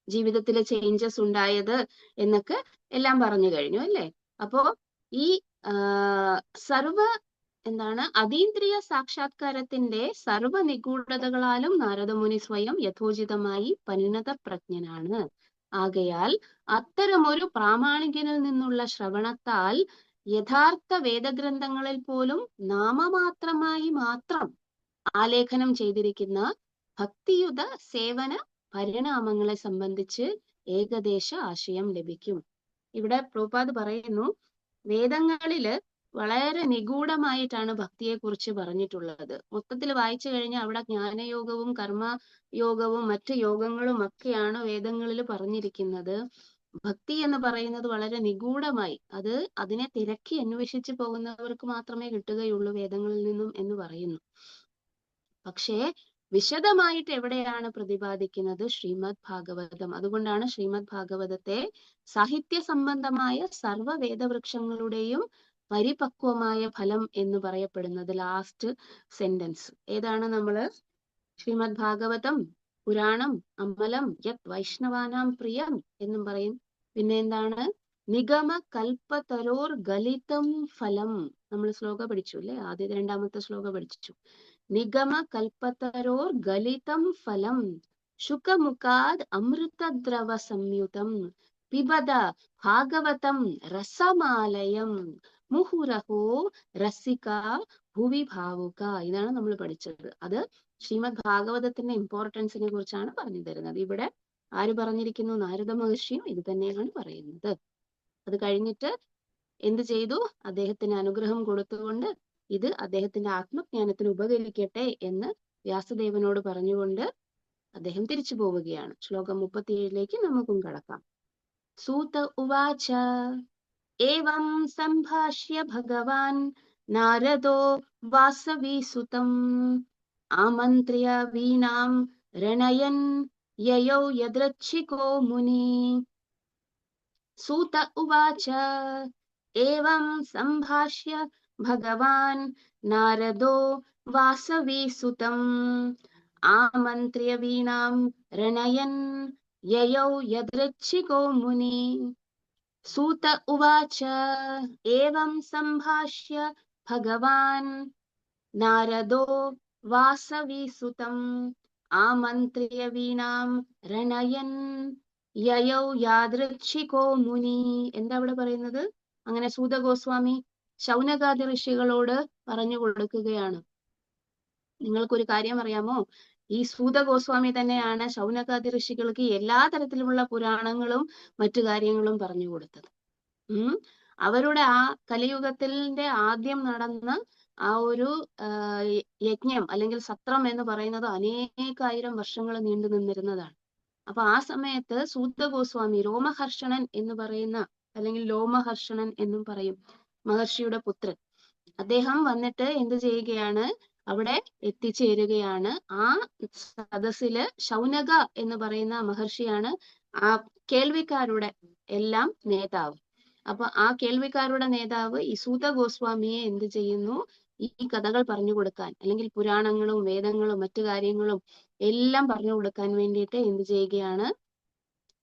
ജീവിതത്തിൽ ചേഞ്ചസ് ഉണ്ടായത് എന്നൊക്കെ എല്ലാം പറഞ്ഞു കഴിഞ്ഞു അല്ലേ. അപ്പോ ഈ സർവ അതീന്ദ്രിയ സാക്ഷാത്കാരത്തിന്റെ സർവ നിഗൂഢതകളാലും നാരദമുനി സ്വയം യഥോചിതമായി പരിണത പ്രജ്ഞനാണ്. ആകയാൽ അത്തരമൊരു പ്രാമാണികനിൽ നിന്നുള്ള ശ്രവണത്താൽ യഥാർത്ഥ വേദഗ്രന്ഥങ്ങളിൽ പോലും നാമമാത്രമായി മാത്രം ആലേഖനം ചെയ്തിരിക്കുന്ന ഭക്തിയുത സേവന പരിണാമങ്ങളെ സംബന്ധിച്ച് ഏകദേശ ആശയം ലഭിക്കും. ഇവിടെ പ്രഭുപാദ് പറയുന്നു, വേദങ്ങളില് വളരെ നിഗൂഢമായിട്ടാണ് ഭക്തിയെക്കുറിച്ച് പറഞ്ഞിട്ടുള്ളത്. മൊത്തത്തിൽ വായിച്ചു കഴിഞ്ഞാൽ അവിടെ ജ്ഞാനയോഗവും കർമ്മയോഗവും മറ്റ് യോഗങ്ങളും ഒക്കെയാണ് വേദങ്ങളിൽ പറഞ്ഞിരിക്കുന്നത്. ഭക്തി എന്ന് പറയുന്നത് വളരെ നിഗൂഢമായി, അതിനെ തിരക്കി അന്വേഷിച്ച് പോകുന്നവർക്ക് മാത്രമേ കിട്ടുകയുള്ളൂ വേദങ്ങളിൽ നിന്നും എന്ന് പറയുന്നു. പക്ഷേ വിശദമായിട്ട് എവിടെയാണ് പ്രതിപാദിക്കുന്നത്? ശ്രീമദ് ഭാഗവതം. അതുകൊണ്ടാണ് ശ്രീമദ് ഭാഗവതത്തെ സാഹിത്യ സംബന്ധമായ സർവ്വ വേദവൃക്ഷങ്ങളുടെയും പരിപക്വമായ ഫലം എന്ന് പറയപ്പെടുന്നത്. ലാസ്റ്റ് സെന്റൻസ് ഏതാണ്? നമ്മള് ശ്രീമദ് ഭാഗവതം പുരാണം അമലം യത് വൈഷ്ണവാനാം പ്രിയം എന്നും പറയും. പിന്നെ എന്താണ്? നിഗമ കൽപ്പതരോർ ഗലിതം ഫലം. നമ്മൾ ശ്ലോകം പഠിച്ചു അല്ലെ, ആദ്യത്തെ രണ്ടാമത്തെ ശ്ലോകം പഠിച്ചു. നിഗമ കൽപ്പതരോർ ഗലിതം ഫലം ശുകമുഖാദ് അമൃതദ്രവ സംയുതം പിബത ഭാഗവതം രസമാലയം മുഹുരഹോ രസിക ഭുവി ഭാവുക. ഇതാണ് നമ്മൾ പഠിച്ചത്. അത് ശ്രീമദ് ഭാഗവതത്തിന്റെ ഇമ്പോർട്ടൻസിനെ കുറിച്ചാണ് പറഞ്ഞു തരുന്നത്. ഇവിടെ ആര് പറഞ്ഞിരിക്കുന്നു? നാരദ മഹർഷിയും ഇത് തന്നെയാണ് പറയുന്നത്. അത് കഴിഞ്ഞിട്ട് എന്ത് ചെയ്തു? അദ്ദേഹത്തിന് അനുഗ്രഹം കൊടുത്തുകൊണ്ട് ഇത് അദ്ദേഹത്തിന്റെ ആത്മജ്ഞാനത്തിന് ഉപകരിക്കട്ടെ എന്ന് വ്യാസദേവനോട് പറഞ്ഞുകൊണ്ട് അദ്ദേഹം തിരിച്ചു പോവുകയാണ്. ശ്ലോകം 37 നമുക്കും കടക്കാം. സൂത ഉവാച ഏവം സംഭാഷ്യ ഭഗവാൻ നാരദോ വാസവീസുതം ആമന്ത്ര്യ വീണാം രണയൻ യയൗ യദൃച്ഛികോ മുനി. സൂത ഉവാച ഏവം സംഭാഷ്യ ഭഗവാൻ നാരദോ വാസവീസുതം ആമന്ത്ര്യ വീണാം രണയൻ യയൗ യദൃച്ഛികോ മുനി. സൂത ഉവാച ഏവം സംഭാഷ്യ ഭഗവാൻ നാരദോ വാസവീസുതം ആമന്ത്ര്യ വീണാം രണയൻ യയൗ യാദൃച്ഛികോ മുനി. എന്താ അവിടെ പറയുന്നത്? അങ്ങനെ സൂത ഗോസ്വാമി ശൗനകാദി ഋഷികളോട് പറഞ്ഞു കൊടുക്കുകയാണ്. നിങ്ങൾക്കൊരു കാര്യം അറിയാമോ? ഈ സൂത ഗോസ്വാമി തന്നെയാണ് ശൗനകാദി ഋഷികൾക്ക് എല്ലാ തരത്തിലുമുള്ള പുരാണങ്ങളും മറ്റു കാര്യങ്ങളും പറഞ്ഞു കൊടുത്തത്. അവരുടെ ആ കലിയുഗത്തിന്റെ ആദ്യം നടന്ന ആ ഒരു യജ്ഞം അല്ലെങ്കിൽ സത്രം എന്ന് പറയുന്നത് അനേകായിരം വർഷങ്ങൾ നീണ്ടു നിന്നിരുന്നതാണ്. അപ്പൊ ആ സമയത്ത് സൂത ഗോസ്വാമി രോമഹർഷണൻ എന്ന് പറയുന്ന, അല്ലെങ്കിൽ ലോമഹർഷണൻ എന്നും പറയും, മഹർഷിയുടെ പുത്രൻ, അദ്ദേഹം വന്നിട്ട് എന്ത് ചെയ്യുകയാണ്? അവിടെ എത്തിച്ചേരുകയാണ്. ആ സദസ്സില് ശൗനക എന്ന് പറയുന്ന മഹർഷിയാണ് ആ കേൾവിക്കാരുടെ എല്ലാം നേതാവ്. അപ്പൊ ആ കേൾവിക്കാരുടെ നേതാവ് ഈ സൂത ഗോസ്വാമിയെ എന്ത് ചെയ്യുന്നു? ഈ കഥകൾ പറഞ്ഞു കൊടുക്കാൻ, അല്ലെങ്കിൽ പുരാണങ്ങളും വേദങ്ങളും മറ്റു കാര്യങ്ങളും എല്ലാം പറഞ്ഞു കൊടുക്കാൻ വേണ്ടിയിട്ട് എന്ത് ചെയ്യുകയാണ്?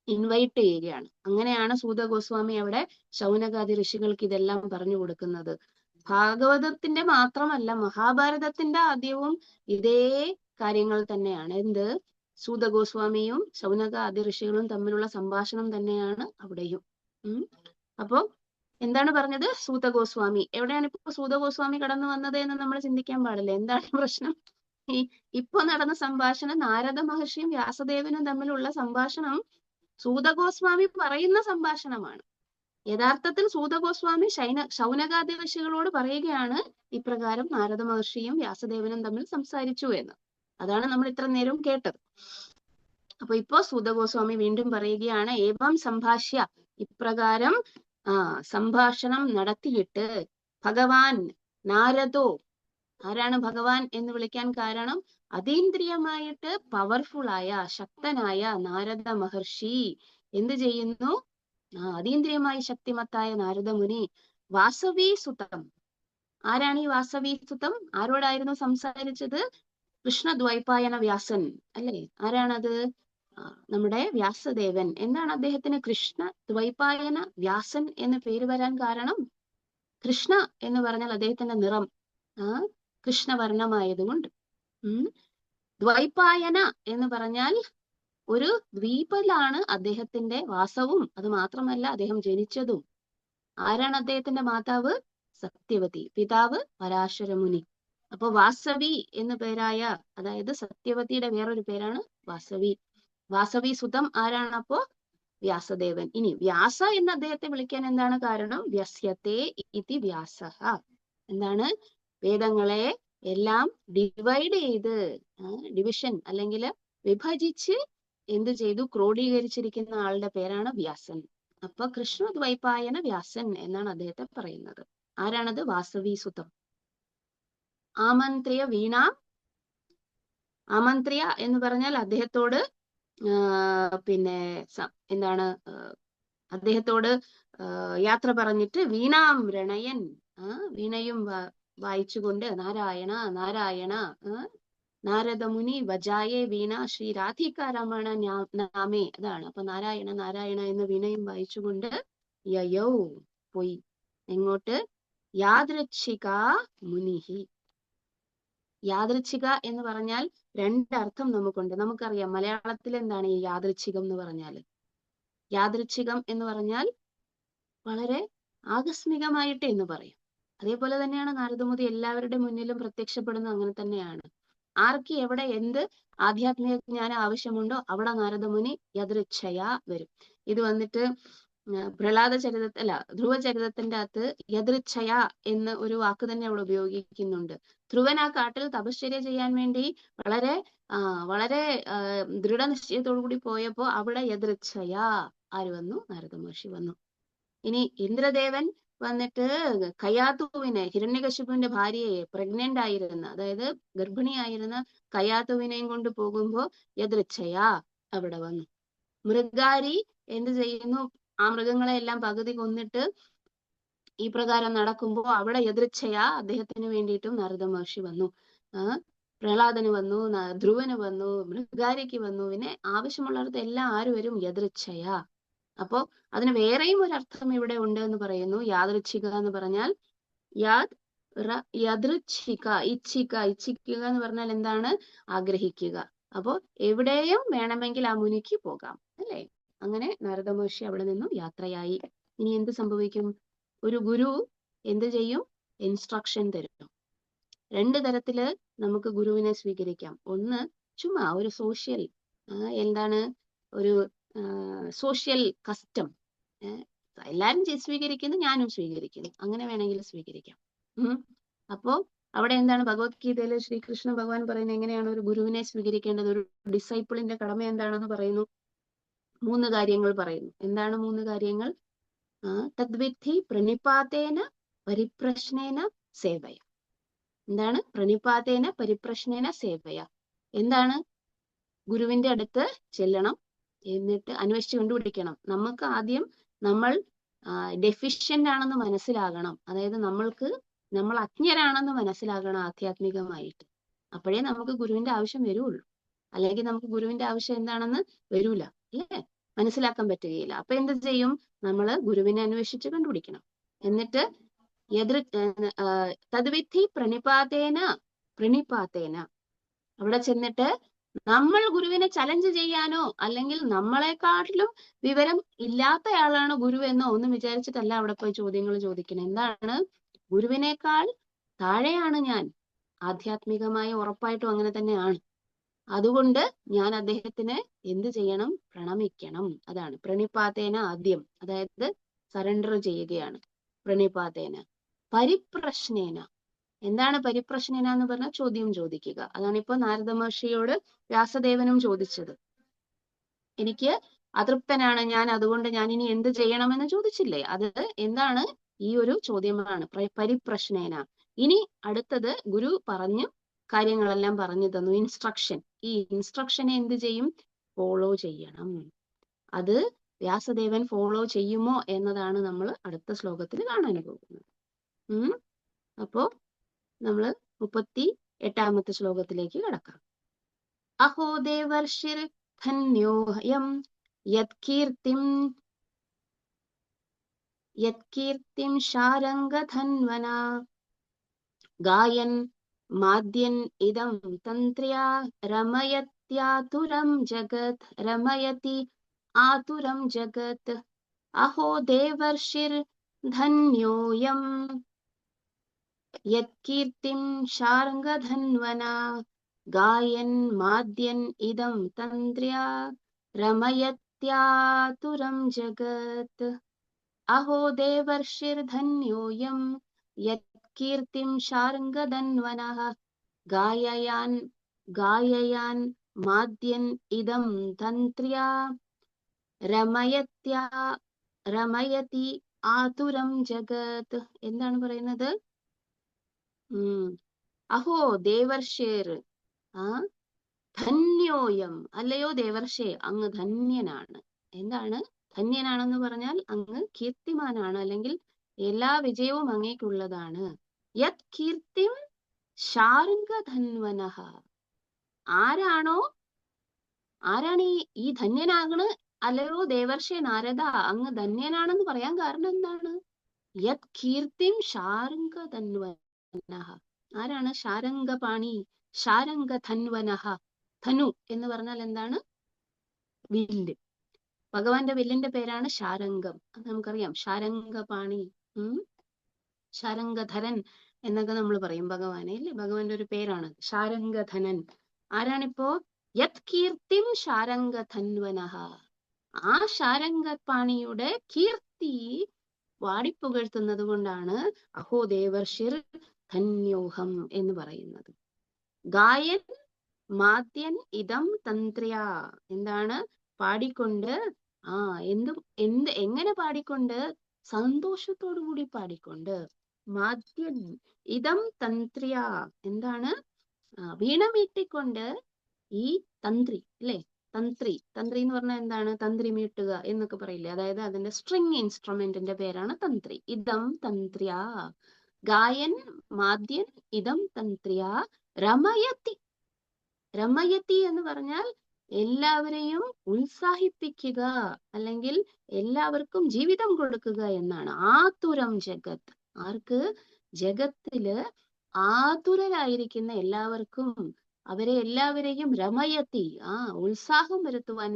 ഇൻവൈറ്റ് ചെയ്യുകയാണ്. അങ്ങനെയാണ് സൂത ഗോസ്വാമി അവിടെ ശൗനകാദി ഋഷികൾക്ക് ഇതെല്ലാം പറഞ്ഞു കൊടുക്കുന്നത്. ഭാഗവതത്തിന്റെ മാത്രമല്ല, മഹാഭാരതത്തിന്റെ ആദ്യവും ഇതേ കാര്യങ്ങൾ തന്നെയാണ്. എന്ത്? സൂത ഗോസ്വാമിയും ശൗനകാദി ഋഷികളും തമ്മിലുള്ള സംഭാഷണം തന്നെയാണ് അവിടെയും. അപ്പോ എന്താണ് പറഞ്ഞത്? സൂത ഗോസ്വാമി. എവിടെയാണ് ഇപ്പൊ സൂത ഗോസ്വാമി കടന്നു വന്നത് എന്ന് നമ്മൾ ചിന്തിക്കാൻ പാടില്ല. എന്താണ് പ്രശ്നം? ഇപ്പൊ നടന്ന സംഭാഷണം നാരദ മഹർഷിയും വ്യാസദേവനും തമ്മിലുള്ള സംഭാഷണം സൂത ഗോസ്വാമി പറയുന്ന സംഭാഷണമാണ്. യഥാർത്ഥത്തിൽ സൂത ഗോസ്വാമി ശൗനകാദി ഋഷികളോട് പറയുകയാണ് ഇപ്രകാരം നാരദ മഹർഷിയും വ്യാസദേവനും തമ്മിൽ സംസാരിച്ചു എന്ന്. അതാണ് നമ്മൾ ഇത്ര നേരം കേട്ടത്. അപ്പൊ ഇപ്പോ സൂത ഗോസ്വാമി വീണ്ടും പറയുകയാണ്, ഏവം സംഭാഷ്യ, ഇപ്രകാരം സംഭാഷണം നടത്തിയിട്ട് ഭഗവാൻ നാരദോ, ആരാണ് ഭഗവാൻ എന്ന് വിളിക്കാൻ കാരണം? അതീന്ദ്രിയമായിട്ട് പവർഫുൾ ആയ, ശക്തനായ നാരദ മഹർഷി എന്ത് ചെയ്യുന്നു? അതീന്ദ്രിയമായി ശക്തിമത്തായ നാരദമുനി വാസവീസുതം. ആരാണ് ഈ വാസവീസുതം? ആരോടായിരുന്നു സംസാരിച്ചത്? കൃഷ്ണദ്വൈപായന വ്യാസൻ അല്ലേ? ആരാണത്? നമ്മുടെ വ്യാസദേവൻ. എന്താണ് അദ്ദേഹത്തിന് കൃഷ്ണ ദ്വൈപായന വ്യാസൻ എന്ന് പേര് വരാൻ കാരണം? കൃഷ്ണ എന്ന് പറഞ്ഞാൽ അദ്ദേഹത്തിന്റെ നിറം കൃഷ്ണവർണ്ണമായതുകൊണ്ട്. ദ്വൈപായന എന്ന് പറഞ്ഞാൽ ഒരു ദ്വീപിലാണ് അദ്ദേഹത്തിന്റെ വാസവും. അത് മാത്രമല്ല അദ്ദേഹം ജനിച്ചതും. ആരാണ് അദ്ദേഹത്തിന്റെ മാതാവ്? സത്യവതി. പിതാവ് പരാശരമുനി. അപ്പൊ വാസവി എന്നു പേരായ, അതായത് സത്യവതിയുടെ വേറൊരു പേരാണ് വാസവി. വാസവി സുതം ആരാണ് അപ്പോ? വ്യാസദേവൻ. ഇനി വ്യാസ എന്ന് അദ്ദേഹത്തെ വിളിക്കാൻ എന്താണ് കാരണം? വ്യസ്യത്തെ ഇതി വ്യാസഃ. എന്താണ്? വേദങ്ങളെ എല്ലാം ഡിവൈഡ് ചെയ്ത്, ഡിവിഷൻ അല്ലെങ്കിൽ വിഭജിച്ച് എന്ത് ചെയ്തു? ക്രോഡീകരിച്ചിരിക്കുന്ന ആളുടെ പേരാണ് വ്യാസൻ. അപ്പൊ കൃഷ്ണദ്വൈപായന വ്യാസൻ എന്നാണ് അദ്ദേഹത്തെ പറയുന്നത്. ആരാണത്? വാസവി സുതം. ആമന്ത്രിയ വീണ. ആമന്ത്രിയ എന്ന് പറഞ്ഞാൽ അദ്ദേഹത്തോട് പിന്നെ എന്താണ്, അദ്ദേഹത്തോട് യാത്ര പറഞ്ഞിട്ട് വീണാം രണയൻ, വീണയും വായിച്ചുകൊണ്ട് നാരായണ നാരായണ നാരദമുനി വജായേ വീണ ശ്രീ രാധികാരമണ നാമേ. അതാണ്. അപ്പൊ നാരായണ നാരായണ എന്ന് വീണയും വായിച്ചുകൊണ്ട് യയൗ പോയി. എങ്ങോട്ട്? യാദൃച്ഛിക മുനിഹി. യാദൃച്ഛിക എന്ന് പറഞ്ഞാൽ രണ്ടർത്ഥം നമുക്കുണ്ട്. നമുക്കറിയാം മലയാളത്തിൽ എന്താണ് ഈ യാദൃച്ഛികം എന്ന് പറഞ്ഞാൽ? യാദൃച്ഛികം എന്ന് പറഞ്ഞാൽ വളരെ ആകസ്മികമായിട്ട് എന്ന് പറയും. അതേപോലെ തന്നെയാണ് നാരദമുനി എല്ലാവരുടെ മുന്നിലും പ്രത്യക്ഷപ്പെടുന്നത്. അങ്ങനെ തന്നെയാണ്. ആർക്ക് എവിടെ എന്ത് ആധ്യാത്മിക ജ്ഞാനം ആവശ്യമുണ്ടോ അവിടെ നാരദമുനി യദൃച്ഛയാ വരും. ഇത് വന്നിട്ട് പ്രഹ്ലാദ ചരിത ധ്രുവചരിതത്തിന്റെ അകത്ത് യദൃച്ഛയ എന്ന് ഒരു വാക്ക് തന്നെ അവിടെ ഉപയോഗിക്കുന്നുണ്ട്. ധ്രുവൻ ആ കാട്ടിൽ തപശ്ചര്യ ചെയ്യാൻ വേണ്ടി വളരെ ദൃഢനിശ്ചയത്തോടു കൂടി പോയപ്പോ അവിടെ യദൃച്ഛയ ആര് വന്നു? നാരദ മഹർഷി വന്നു. ഇനി ഇന്ദ്രദേവൻ വന്നിട്ട് കയാത്തുവിനെ, ഹിരണ്യകശിപുവിന്റെ ഭാര്യയെ, പ്രഗ്നന്റ് ആയിരുന്ന, അതായത് ഗർഭിണിയായിരുന്ന കയാത്തുവിനെയും കൊണ്ട് പോകുമ്പോ യദൃച്ഛയ അവിടെ വന്നു. മൃഗാരി എന്ത് ചെയ്യുന്നു? ആ മൃഗങ്ങളെ എല്ലാം പകുതി കൊന്നിട്ട് ഈ പ്രകാരം നടക്കുമ്പോ അവിടെ യദൃച്ഛയ അദ്ദേഹത്തിന് വേണ്ടിയിട്ടും നാരദ മഹർഷി വന്നു. പ്രഹ്ലാദന് വന്നു, ധ്രുവന് വന്നു, മൃഗാരിക്ക് വന്നു. പിന്നെ ആവശ്യമുള്ളിടത്ത് എല്ലാം ആര് വരും? യദൃച്ഛയ. അപ്പോ അതിന് വേറെയും ഒരു അർത്ഥം ഇവിടെ ഉണ്ട് എന്ന് പറയുന്നു. യാദൃച്ഛിക എന്ന് പറഞ്ഞാൽ യദൃച്ഛിക, ഇച്ഛിക്കുക എന്ന് പറഞ്ഞാൽ എന്താണ്? ആഗ്രഹിക്കുക. അപ്പോ എവിടെയും വേണമെങ്കിൽ ആ മുനിക്ക് പോകാം, അല്ലെ? അങ്ങനെ നാരദ മഹർഷി അവിടെ നിന്നും യാത്രയായി. ഇനി എന്ത് സംഭവിക്കും? ഒരു ഗുരു എന്ത് ചെയ്യും? ഇൻസ്ട്രക്ഷൻ തരും. രണ്ട് തരത്തില് നമുക്ക് ഗുരുവിനെ സ്വീകരിക്കാം. ഒന്ന് ചുമ്മാ ഒരു സോഷ്യൽ, എന്താണ്, ഒരു സോഷ്യൽ കസ്റ്റം, എല്ലാരും സ്വീകരിക്കുന്നു, ഞാനും സ്വീകരിക്കുന്നു, അങ്ങനെ വേണമെങ്കിൽ സ്വീകരിക്കാം. അപ്പോ അവിടെ എന്താണ് ഭഗവത്ഗീതയിൽ ശ്രീകൃഷ്ണ ഭഗവാൻ പറയുന്നത്? എങ്ങനെയാണ് ഒരു ഗുരുവിനെ സ്വീകരിക്കേണ്ടത്? ഒരു ഡിസൈപ്പിളിന്റെ കടമ എന്താണെന്ന് പറയുന്നു? 3 കാര്യങ്ങൾ പറയുന്നു. എന്താണ് 3 കാര്യങ്ങൾ? തദ്വിദ്ധി പ്രണിപാതേന പരിപ്രശ്നേന സേവയ. എന്താണ്? പ്രണിപാതേന പരിപ്രശ്നേന സേവയ. എന്താണ്? ഗുരുവിന്റെ അടുത്ത് ചെല്ലണം, എന്നിട്ട് അന്വേഷിച്ച് കണ്ടുപിടിക്കണം. നമുക്ക് ആദ്യം നമ്മൾ ഡെഫിഷ്യന്റ് ആണെന്ന് മനസ്സിലാകണം. അതായത് നമ്മൾ അജ്ഞരാണെന്ന് മനസ്സിലാകണം ആധ്യാത്മികമായിട്ട്. അപ്പോഴേ നമുക്ക് ഗുരുവിന്റെ ആവശ്യം വരുള്ളൂ. അല്ലെങ്കിൽ നമുക്ക് ഗുരുവിന്റെ ആവശ്യം എന്താണെന്ന് വരൂല, അല്ലേ? മനസ്സിലാക്കാൻ പറ്റുകയില്ല. അപ്പൊ എന്ത് ചെയ്യും? നമ്മള് ഗുരുവിനെ അന്വേഷിച്ച് കണ്ടുപിടിക്കണം. എന്നിട്ട് തദ്വിധി പ്രണിപാതേന അവിടെ ചെന്നിട്ട് നമ്മൾ ഗുരുവിനെ ചലഞ്ച് ചെയ്യാനോ അല്ലെങ്കിൽ നമ്മളെക്കാട്ടിലും വിവരം ഇല്ലാത്തയാളാണ് ഗുരു എന്നോ ഒന്നും വിചാരിച്ചിട്ടല്ല അവിടെ പോയി ചോദ്യങ്ങൾ ചോദിക്കണം. എന്താണ്? ഗുരുവിനേക്കാൾ താഴെയാണ് ഞാൻ, ആധ്യാത്മികമായി ഉറപ്പായിട്ടും അങ്ങനെ തന്നെയാണ്. അതുകൊണ്ട് ഞാൻ അദ്ദേഹത്തിന് എന്ത് ചെയ്യണം? പ്രണമിക്കണം. അതാണ് പ്രണിപാതേന ആദ്യം, അതായത് സറണ്ടർ ചെയ്യുകയാണ്. പ്രണിപാതേന. പരിപ്രശ്നേന. എന്താണ് പരിപ്രശ്നേന എന്ന് പറഞ്ഞാൽ? ചോദ്യം ചോദിക്കുക. അതാണ് ഇപ്പൊ നാരദ മഹർഷിയോട് വ്യാസദേവനും ചോദിച്ചത്. എനിക്ക് അതൃപ്തനാണ് ഞാൻ, അതുകൊണ്ട് ഞാൻ ഇനി എന്ത് ചെയ്യണമെന്ന് ചോദിച്ചില്ലേ? അത് എന്താണ്? ഈ ഒരു ചോദ്യമാണ് പരിപ്രശ്നേന. ഇനി അടുത്തത് ഗുരു പറഞ്ഞു കാര്യങ്ങളെല്ലാം പറഞ്ഞു തന്നു, ഇൻസ്ട്രക്ഷൻ. ഈ ഇൻസ്ട്രക്ഷനെ എന്ത് ചെയ്യും? ഫോളോ ചെയ്യണം. അത് വ്യാസദേവൻ ഫോളോ ചെയ്യുമോ എന്നതാണ് നമ്മൾ അടുത്ത ശ്ലോകത്തിൽ കാണാൻ പോകുന്നത്. അപ്പോ നമ്മള് 8ാമത്തെ ശ്ലോകത്തിലേക്ക് കടക്കാം. അഹോ ദേവർഷിർ ധന്യോയം യത്കീർത്തിം ശാരംഗധന്വന ഗായൻ മാദ്യൻ ഇദം തന്ത്ര്യാ രമയതി ആതുരം ജഗത് അഹോ ദേവർഷിർ ധന്യോയം യത്കീർത്തിം ശാരംഗധന്വന ഗായൻ മാദ്യൻ ഇദം തന്ത്ര്യാ രമയത്യാതുരം ജഗത് അഹോ ദേവർഷിർ ധന്യോയം യത്കീർത്തിം ശാരംഗധന്വനഃ ഗായയാൻ മാദ്യൻ ഇദം തന്ത്ര്യാ രമയതി ആതുരം ജഗത്. എന്താണ് പറയുന്നത്? അഹോ ദേവർഷിർ, ധന്യോയം, അല്ലയോ ദേവർഷേ, അങ്ങ് ധന്യനാണ്. എന്താണ് ധന്യനാണെന്ന് പറഞ്ഞാൽ അങ്ങ് കീർത്തിമാനാണ്, അല്ലെങ്കിൽ എല്ലാ വിജയവും അങ്ങേക്കുള്ളതാണ്. യത് കീർത്തിം ശാർംഗധന്വനഃ, ആരാണ് ഈ ധന്യനാകണ്? അല്ലയോ ദേവർഷേ നാരദ, അങ്ങ് ധന്യനാണെന്ന് പറയാൻ കാരണം എന്താണ്? യത് കീർത്തിം ശാർംഗധന്വനഃ, ആരാണ്? ശാരംഗപാണി, ശാരംഗധന്വനഃ. ധനു എന്ന് പറഞ്ഞാൽ എന്താണ്? വില്ല്. ഭഗവാന്റെ വില്ലിന്റെ പേരാണ് ശാരംഗം. അത് നമുക്കറിയാം. ശാരംഗപാണി, ശാരംഗധരൻ എന്നൊക്കെ നമ്മൾ പറയും ഭഗവാനെ, അല്ലേ? ഭഗവാന്റെ ഒരു പേരാണ് ശാരംഗധനൻ. ആരാണിപ്പോ? യത് കീർത്തിം ശാരംഗധന്വനഃ, ആ ശാരംഗപാണിയുടെ കീർത്തി വാടിപ്പുകഴ്ത്തുന്നത് കൊണ്ടാണ് അഹോ ദേവർഷിർ ധന്യോഹം എന്ന് പറയുന്നത്. ഗായൻ മാദ്യൻ ഇദം തന്ത്ര്യാ, എന്താണ്? പാടിക്കൊണ്ട്, എങ്ങനെ പാടിക്കൊണ്ട്? സന്തോഷത്തോടു കൂടി പാടിക്കൊണ്ട്. മാദ്യൻ ഇദം തന്ത്ര്യാ, എന്താണ്? വീണ മീട്ടിക്കൊണ്ട്. ഈ തന്ത്രി, അല്ലെ? തന്ത്രി എന്ന് പറഞ്ഞാൽ എന്താണ്? തന്ത്രി മീട്ടുക എന്നൊക്കെ പറയില്ലേ? അതായത് അതിന്റെ സ്ട്രിങ് ഇൻസ്ട്രുമെന്റിന്റെ പേരാണ് തന്ത്രി. ഇദം തന്ത്ര്യാ ഗായൻ മാദ്യൻ ഇദം തന്ത്ര്യാ രമയതി എന്ന് പറഞ്ഞാൽ എല്ലാവരെയും ഉത്സാഹിപ്പിക്കുക, അല്ലെങ്കിൽ എല്ലാവർക്കും ജീവിതം കൊടുക്കുക എന്നാണ്. ആതുരം ജഗത്, ആർക്ക്? ജഗത്തില് ആതുരരായിരിക്കുന്ന എല്ലാവർക്കും, അവരെ എല്ലാവരെയും രമയത്തി, ഉത്സാഹം വരുത്തുവാൻ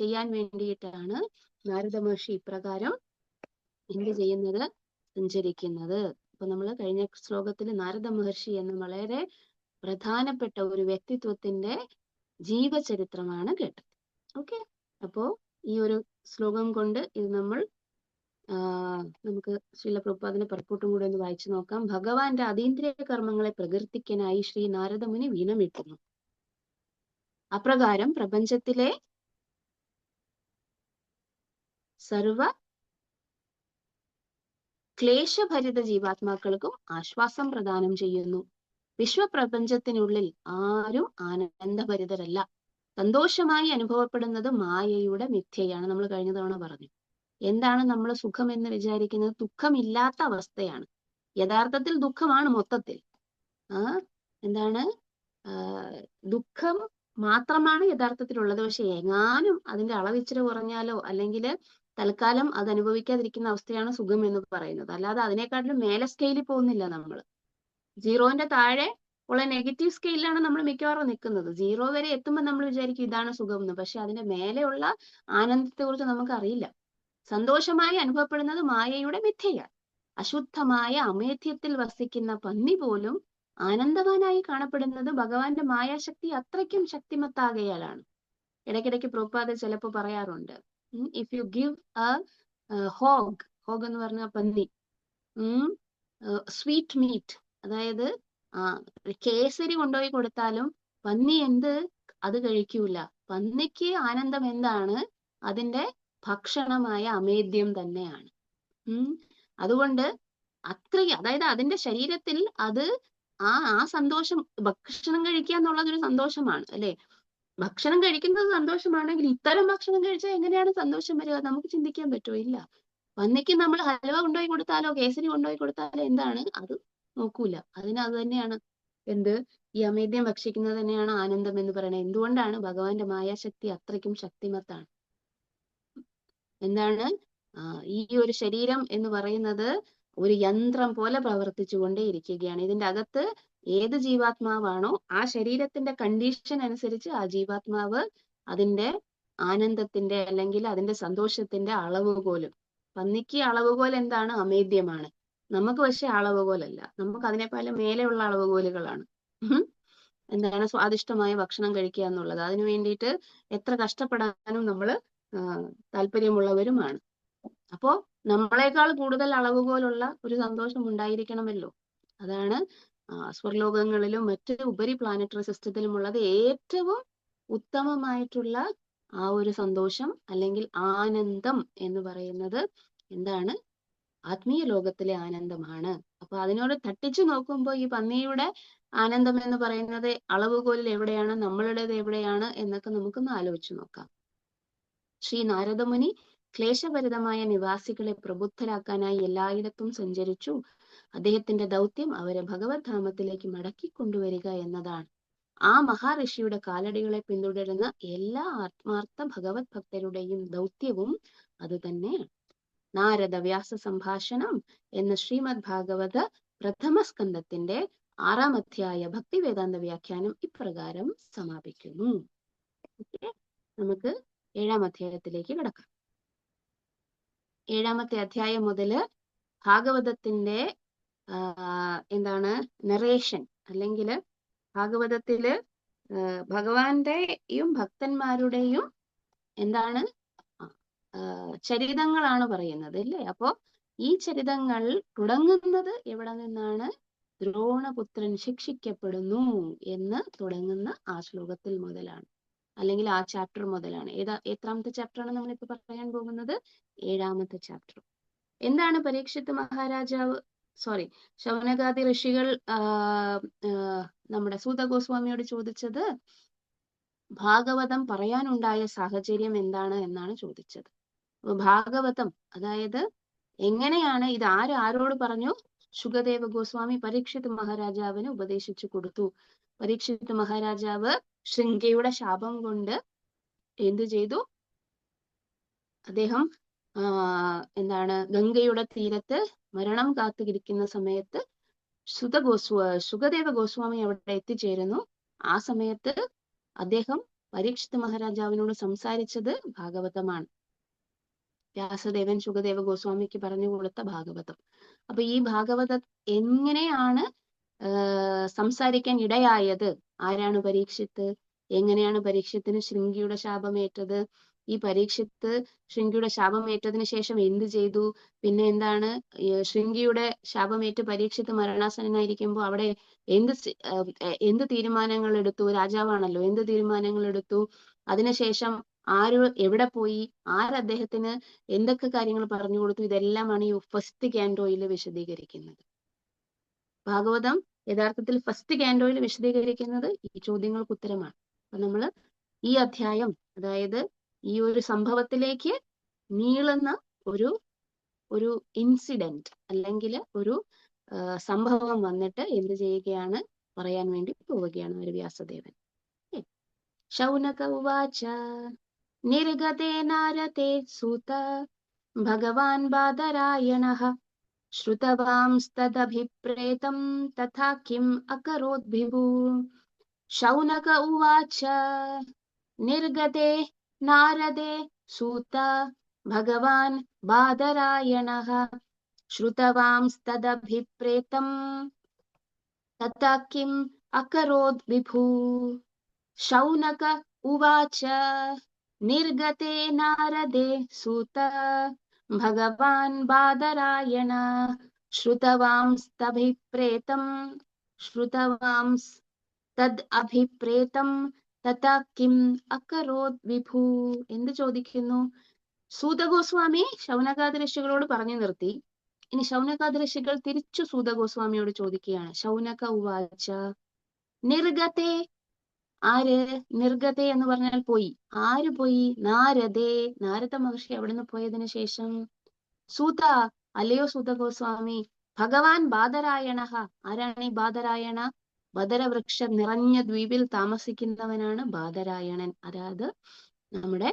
ചെയ്യാൻ വേണ്ടിയിട്ടാണ് നാരദ മഹർഷി ഇപ്രകാരം എന്ത് ചെയ്യുന്നത്? സഞ്ചരിക്കുന്നത്. അപ്പൊ നമ്മൾ കഴിഞ്ഞ ശ്ലോകത്തിൽ നാരദ മഹർഷി എന്ന വളരെ പ്രധാനപ്പെട്ട ഒരു വ്യക്തിത്വത്തിന്റെ ജീവചരിത്രമാണ് കേട്ടത്. ഓക്കെ, അപ്പോ ഈ ഒരു ശ്ലോകം കൊണ്ട് ഇത് നമുക്ക് ശ്രീല പ്രഭുപാദിന്റെ പർപ്പൂട്ടും കൂടെ ഒന്ന് വായിച്ചു നോക്കാം. ഭഗവാന്റെ അതീന്ദ്രിയ കർമ്മങ്ങളെ പ്രകീർത്തിക്കാനായി ശ്രീ നാരദമുനി വീണമിട്ടുന്നു. അപ്രകാരം പ്രപഞ്ചത്തിലെ സർവ ക്ലേശഭരിത ജീവാത്മാക്കൾക്കും ആശ്വാസം പ്രദാനം ചെയ്യുന്നു. വിശ്വപ്രപഞ്ചത്തിനുള്ളിൽ ആരും ആനന്ദഭരിതരല്ല. സന്തോഷമായി അനുഭവപ്പെടുന്നത് മായയുടെ മിഥ്യയാണ്. നമ്മൾ കഴിഞ്ഞ തവണ പറഞ്ഞു. എന്താണ് നമ്മൾ സുഖം എന്ന് വിചാരിക്കുന്നത്? ദുഃഖമില്ലാത്ത അവസ്ഥയാണ്. യഥാർത്ഥത്തിൽ ദുഃഖമാണ് മൊത്തത്തിൽ. എന്താണ്? ദുഃഖം മാത്രമാണ് യഥാർത്ഥത്തിലുള്ളത്. പക്ഷെ എങ്ങാനും അതിന്റെ അളവിച്ചിരി കുറഞ്ഞാലോ, അല്ലെങ്കിൽ തൽക്കാലം അത് അനുഭവിക്കാതിരിക്കുന്ന അവസ്ഥയാണ് സുഖം എന്ന് പറയുന്നത്. അല്ലാതെ അതിനെക്കാട്ടിലും മേലെ സ്കെയിലിൽ പോകുന്നില്ല നമ്മൾ. 0ന്റെ താഴെ ഉള്ള നെഗറ്റീവ് സ്കെയിലാണ് നമ്മൾ മിക്കവാറും നിൽക്കുന്നത്. 0 വരെ എത്തുമ്പോൾ നമ്മൾ വിചാരിക്കും ഇതാണ് സുഖം എന്ന്. പക്ഷെ അതിന്റെ മേലെയുള്ള ആനന്ദത്തെ കുറിച്ച് നമുക്ക് അറിയില്ല. സന്തോഷമായി അനുഭവപ്പെടുന്നത് മായയുടെ മിഥ്യയാണ്. അശുദ്ധമായ അമേധ്യത്തിൽ വസിക്കുന്ന പന്നി പോലും ആനന്ദവാനായി കാണപ്പെടുന്നത് ഭഗവാന്റെ മായാശക്തി അത്രയ്ക്കും ശക്തിമത്താകയാലാണ്. ഇടയ്ക്കിടയ്ക്ക് പ്രഭുപാദ ചിലപ്പോൾ പറയാറുണ്ട്, ഇഫ് യു ഗിവ് ഹോഗ് എന്ന് പറഞ്ഞ പന്നി, സ്വീറ്റ് മീറ്റ്, അതായത് കേസരി കൊണ്ടുപോയി കൊടുത്താലും പന്നി അത് കഴിക്കൂല. പന്നിക്ക് ആനന്ദം എന്താണ്? അതിന്റെ ഭക്ഷണമായ അമേദ്യം തന്നെയാണ്. അതുകൊണ്ട് അതായത് അതിന്റെ ശരീരത്തിൽ അത് ആ സന്തോഷം, ഭക്ഷണം കഴിക്കുക എന്നുള്ളതൊരു സന്തോഷമാണ്, അല്ലെ? ഭക്ഷണം കഴിക്കുന്നത് സന്തോഷമാണെങ്കിൽ ഇത്തരം ഭക്ഷണം കഴിച്ചാൽ എങ്ങനെയാണ് സന്തോഷം വരിക? നമുക്ക് ചിന്തിക്കാൻ പറ്റുമോ? ഇല്ല. പന്നിക്ക് നമ്മൾ ഹൽവ കൊണ്ടുപോയി കൊടുത്താലോ കേസരി കൊണ്ടുപോയി കൊടുത്താലോ എന്താണ്? അത് നോക്കൂല. അത് തന്നെയാണ് എന്ത്, ഈ അമേദ്യം ഭക്ഷിക്കുന്നത് തന്നെയാണ് ആനന്ദം എന്ന് പറയുന്നത്. എന്തുകൊണ്ടാണ്? ഭഗവാന്റെ മായാശക്തി അത്രയ്ക്കും ശക്തിമത്താണ്. എന്താണ്? ഈ ഒരു ശരീരം എന്ന് പറയുന്നത് ഒരു യന്ത്രം പോലെ പ്രവർത്തിച്ചു കൊണ്ടേയിരിക്കുകയാണ്. ഇതിന്റെ അകത്ത് ഏത് ജീവാത്മാവാണോ ആ ശരീരത്തിന്റെ കണ്ടീഷൻ അനുസരിച്ച് ആ ജീവാത്മാവ് അതിന്റെ ആനന്ദത്തിന്റെ അല്ലെങ്കിൽ അതിന്റെ സന്തോഷത്തിന്റെ അളവുകോലും. പന്നിക്ക് അളവുകോൽ എന്താണ്? അമേദ്യമാണ്. നമുക്ക് പക്ഷെ അളവുകോലല്ല. നമുക്ക് അതിനേക്കാളും മേലെയുള്ള അളവുകോലുകളാണ്. എന്താണ്? സ്വാദിഷ്ടമായ ഭക്ഷണം കഴിക്കുക എന്നുള്ളത്. അതിനു വേണ്ടിയിട്ട് എത്ര കഷ്ടപ്പെടാനും നമ്മൾ താല്പര്യമുള്ളവരുമാണ്. അപ്പോ നമ്മളെക്കാൾ കൂടുതൽ അളവുകോലുള്ള ഒരു സന്തോഷം ഉണ്ടായിരിക്കണമല്ലോ. അതാണ് സ്വർലോകങ്ങളിലും മറ്റ് ഉപരി പ്ലാനറ്ററി സിസ്റ്റത്തിലുമുള്ളത് ഏറ്റവും ഉത്തമമായിട്ടുള്ള ആ ഒരു സന്തോഷം അല്ലെങ്കിൽ ആനന്ദം എന്ന് പറയുന്നത് എന്താണ്? ആത്മീയ ലോകത്തിലെ ആനന്ദമാണ്. അപ്പൊ അതിനോട് തട്ടിച്ചു നോക്കുമ്പോൾ ഈ പന്നിയുടെ ആനന്ദം എന്ന് പറയുന്നത് അളവുകോലിൽ എവിടെയാണ്, നമ്മളുടേത് എവിടെയാണ് എന്നൊക്കെ നമുക്കൊന്ന് ആലോചിച്ചു നോക്കാം. ശ്രീ നാരദമുനി ക്ലേശഭരിതമായ നിവാസികളെ പ്രബുദ്ധരാക്കാനായി എല്ലായിടത്തും സഞ്ചരിച്ചു. അദ്ദേഹത്തിന്റെ ദൗത്യം അവരെ ഭഗവത് ധാമത്തിലേക്ക് മടക്കിക്കൊണ്ടുവരിക എന്നതാണ്. ആ മഹാഋഷിയുടെ കാലടികളെ പിന്തുടരുന്ന എല്ലാ ആത്മാർത്ഥ ഭഗവത് ഭക്തരുടെയും ദൗത്യവും അതുതന്നെയാണ്. നാരദ വ്യാസ സംഭാഷണം എന്ന ശ്രീമദ് ഭാഗവത പ്രഥമ സ്കന്ധത്തിന്റെ 6-ാം അധ്യായ ഭക്തിവേദാന്ത വ്യാഖ്യാനം ഇപ്രകാരം സമാപിക്കുന്നു. നമുക്ക് 7-ാം അധ്യായത്തിലേക്ക് കിടക്കാം. 7-ാമത്തെ അധ്യായം മുതല് ഭാഗവതത്തിന്റെ എന്താണ് നറേഷൻ, അല്ലെങ്കിൽ ഭാഗവതത്തില് ഭഗവാന്റെയും ഭക്തന്മാരുടെയും എന്താണ് ചരിതങ്ങളാണ് പറയുന്നത് അല്ലേ? അപ്പോ ഈ ചരിതങ്ങൾ തുടങ്ങുന്നത് എവിടെ നിന്നാണ്? ദ്രോണപുത്രൻ ശിക്ഷിക്കപ്പെടുന്നു എന്ന് തുടങ്ങുന്ന ആ ശ്ലോകത്തിൽ മുതലാണ്, അല്ലെങ്കിൽ ആ ചാപ്റ്റർ മുതലാണ്. എത്രാമത്തെ ചാപ്റ്ററാണ് നമ്മളിപ്പോ പറയാൻ പോകുന്നത്? 7-ാമത്തെ ചാപ്റ്റർ. എന്താണ് പരീക്ഷിത്ത് മഹാരാജാവ് ശൗനകാദി ഋഷികൾ നമ്മുടെ സൂത ഗോസ്വാമിയോട് ചോദിച്ചത് ഭാഗവതം പറയാനുണ്ടായ സാഹചര്യം എന്താണ് എന്നാണ് ചോദിച്ചത്. ഭാഗവതം അതായത് എങ്ങനെയാണ് ഇത്, ആരോട് പറഞ്ഞു? ശുകദേവ ഗോസ്വാമി പരീക്ഷിത്ത് മഹാരാജാവിന് ഉപദേശിച്ചു കൊടുത്തു. പരീക്ഷിത്ത് മഹാരാജാവ് ശൃംഗയുടെ ശാപം കൊണ്ട് എന്തു ചെയ്തു? അദ്ദേഹം എന്താണ് ഗംഗയുടെ തീരത്ത് മരണം കാത്തിരിക്കുന്ന സമയത്ത് ശുകദേവ ഗോസ്വാമി അവിടെ എത്തിച്ചേരുന്നു. ആ സമയത്ത് അദ്ദേഹം പരീക്ഷിത്ത് മഹാരാജാവിനോട് സംസാരിച്ചത് ഭാഗവതമാണ്. വ്യാസദേവൻ ശുകദേവ ഗോസ്വാമിക്ക് പറഞ്ഞു കൊടുത്ത ഭാഗവതം. അപ്പൊ ഈ ഭാഗവതം എങ്ങനെയാണ് സംസാരിക്കാൻ ഇടയായത്? ആരാണ് പരീക്ഷിത്ത്? എങ്ങനെയാണ് പരീക്ഷത്തിന് ശൃംഗിയുടെ ശാപമേറ്റത്? ഈ പരീക്ഷിത്ത് ശൃംഗിയുടെ ശാപമേറ്റതിന് ശേഷം എന്ത് ചെയ്തു? പിന്നെ എന്താണ് ശൃംഗിയുടെ ശാപമേറ്റ് പരീക്ഷിത്ത് മരണാസന്നനായിരിക്കുമ്പോൾ അവിടെ എന്ത് തീരുമാനങ്ങൾ എടുത്തു? രാജാവാണല്ലോ, എന്ത് തീരുമാനങ്ങൾ എടുത്തു? അതിനുശേഷം എവിടെ പോയി? അദ്ദേഹത്തിന് എന്തൊക്കെ കാര്യങ്ങൾ പറഞ്ഞു കൊടുത്തു? ഇതെല്ലാമാണ് ഈ ഫസ്റ്റ് ക്യാൻഡോയിൽ വിശദീകരിക്കുന്നത്. ഭാഗവതം യഥാർത്ഥത്തിൽ ഫസ്റ്റ് ക്യാൻഡോയിൽ വിശദീകരിക്കുന്നത് ഈ ചോദ്യങ്ങൾക്ക് ഉത്തരമാണ്. അപ്പൊ നമ്മള് ഈ അധ്യായം, അതായത് ഈ ഒരു സംഭവത്തിലേക്ക് നീളുന്ന ഒരു ഇൻസിഡന്റ് അല്ലെങ്കിൽ ഒരു സംഭവം വന്നിട്ട് എന്ത് ചെയ്യുകയാണ്? പറയാൻ വേണ്ടി പോവുകയാണ് ഒരു വ്യാസദേവൻ. ശൗനക ഉവാച നിർഗതേ നാരദേ സൂത ഭഗവാൻ ബാദരായണഃ ശ്രുതവാംസ്തദഭിപ്രേതം തഥാ കിം അകരോത് ഭിഭു. ശൗനക ഉവാച നിർഗതേ നാരദേ സൂത ഭഗവാൻ ബാദരായണഃ ശ്രുതവാംസ്തദഭിപ്രേതം തഥാ കിം അകരോത് വിഭു. ശൗനക ഉവാച നിർഗതേ നാരദേ സൂത ഭഗവാൻ ബാദരായണഃ ശ്രുതവാംസ്തദഭിപ്രേതം തഥാ കിം അകരോത് വിഭു. എന്ത് ചോദിക്കുന്നു? സൂത ഗോസ്വാമി ശൗനകാദി ഋഷികളോട് പറഞ്ഞു നിർത്തി. ഇനി ശൗനകാദി ഋഷികൾ തിരിച്ചു സൂത ഗോസ്വാമിയോട് ചോദിക്കുകയാണ്. ശൗനക ഉവാച നിർഗതേ. ആര്? നിർഗതേ എന്ന് പറഞ്ഞാൽ പോയി. ആര് പോയി? നാരദേ. നാരദ മഹർഷി അവിടുന്ന് പോയതിനു ശേഷം സൂത, അല്ലയോ സൂത ഗോസ്വാമി, ഭഗവാൻ ബാദരായണ. ആരാണ് ഈ ബാദരായണ? ബദരവൃക്ഷ നിറഞ്ഞ ദ്വീപിൽ താമസിക്കുന്നവനാണ് ബാദരായണൻ. അതായത് നമ്മുടെ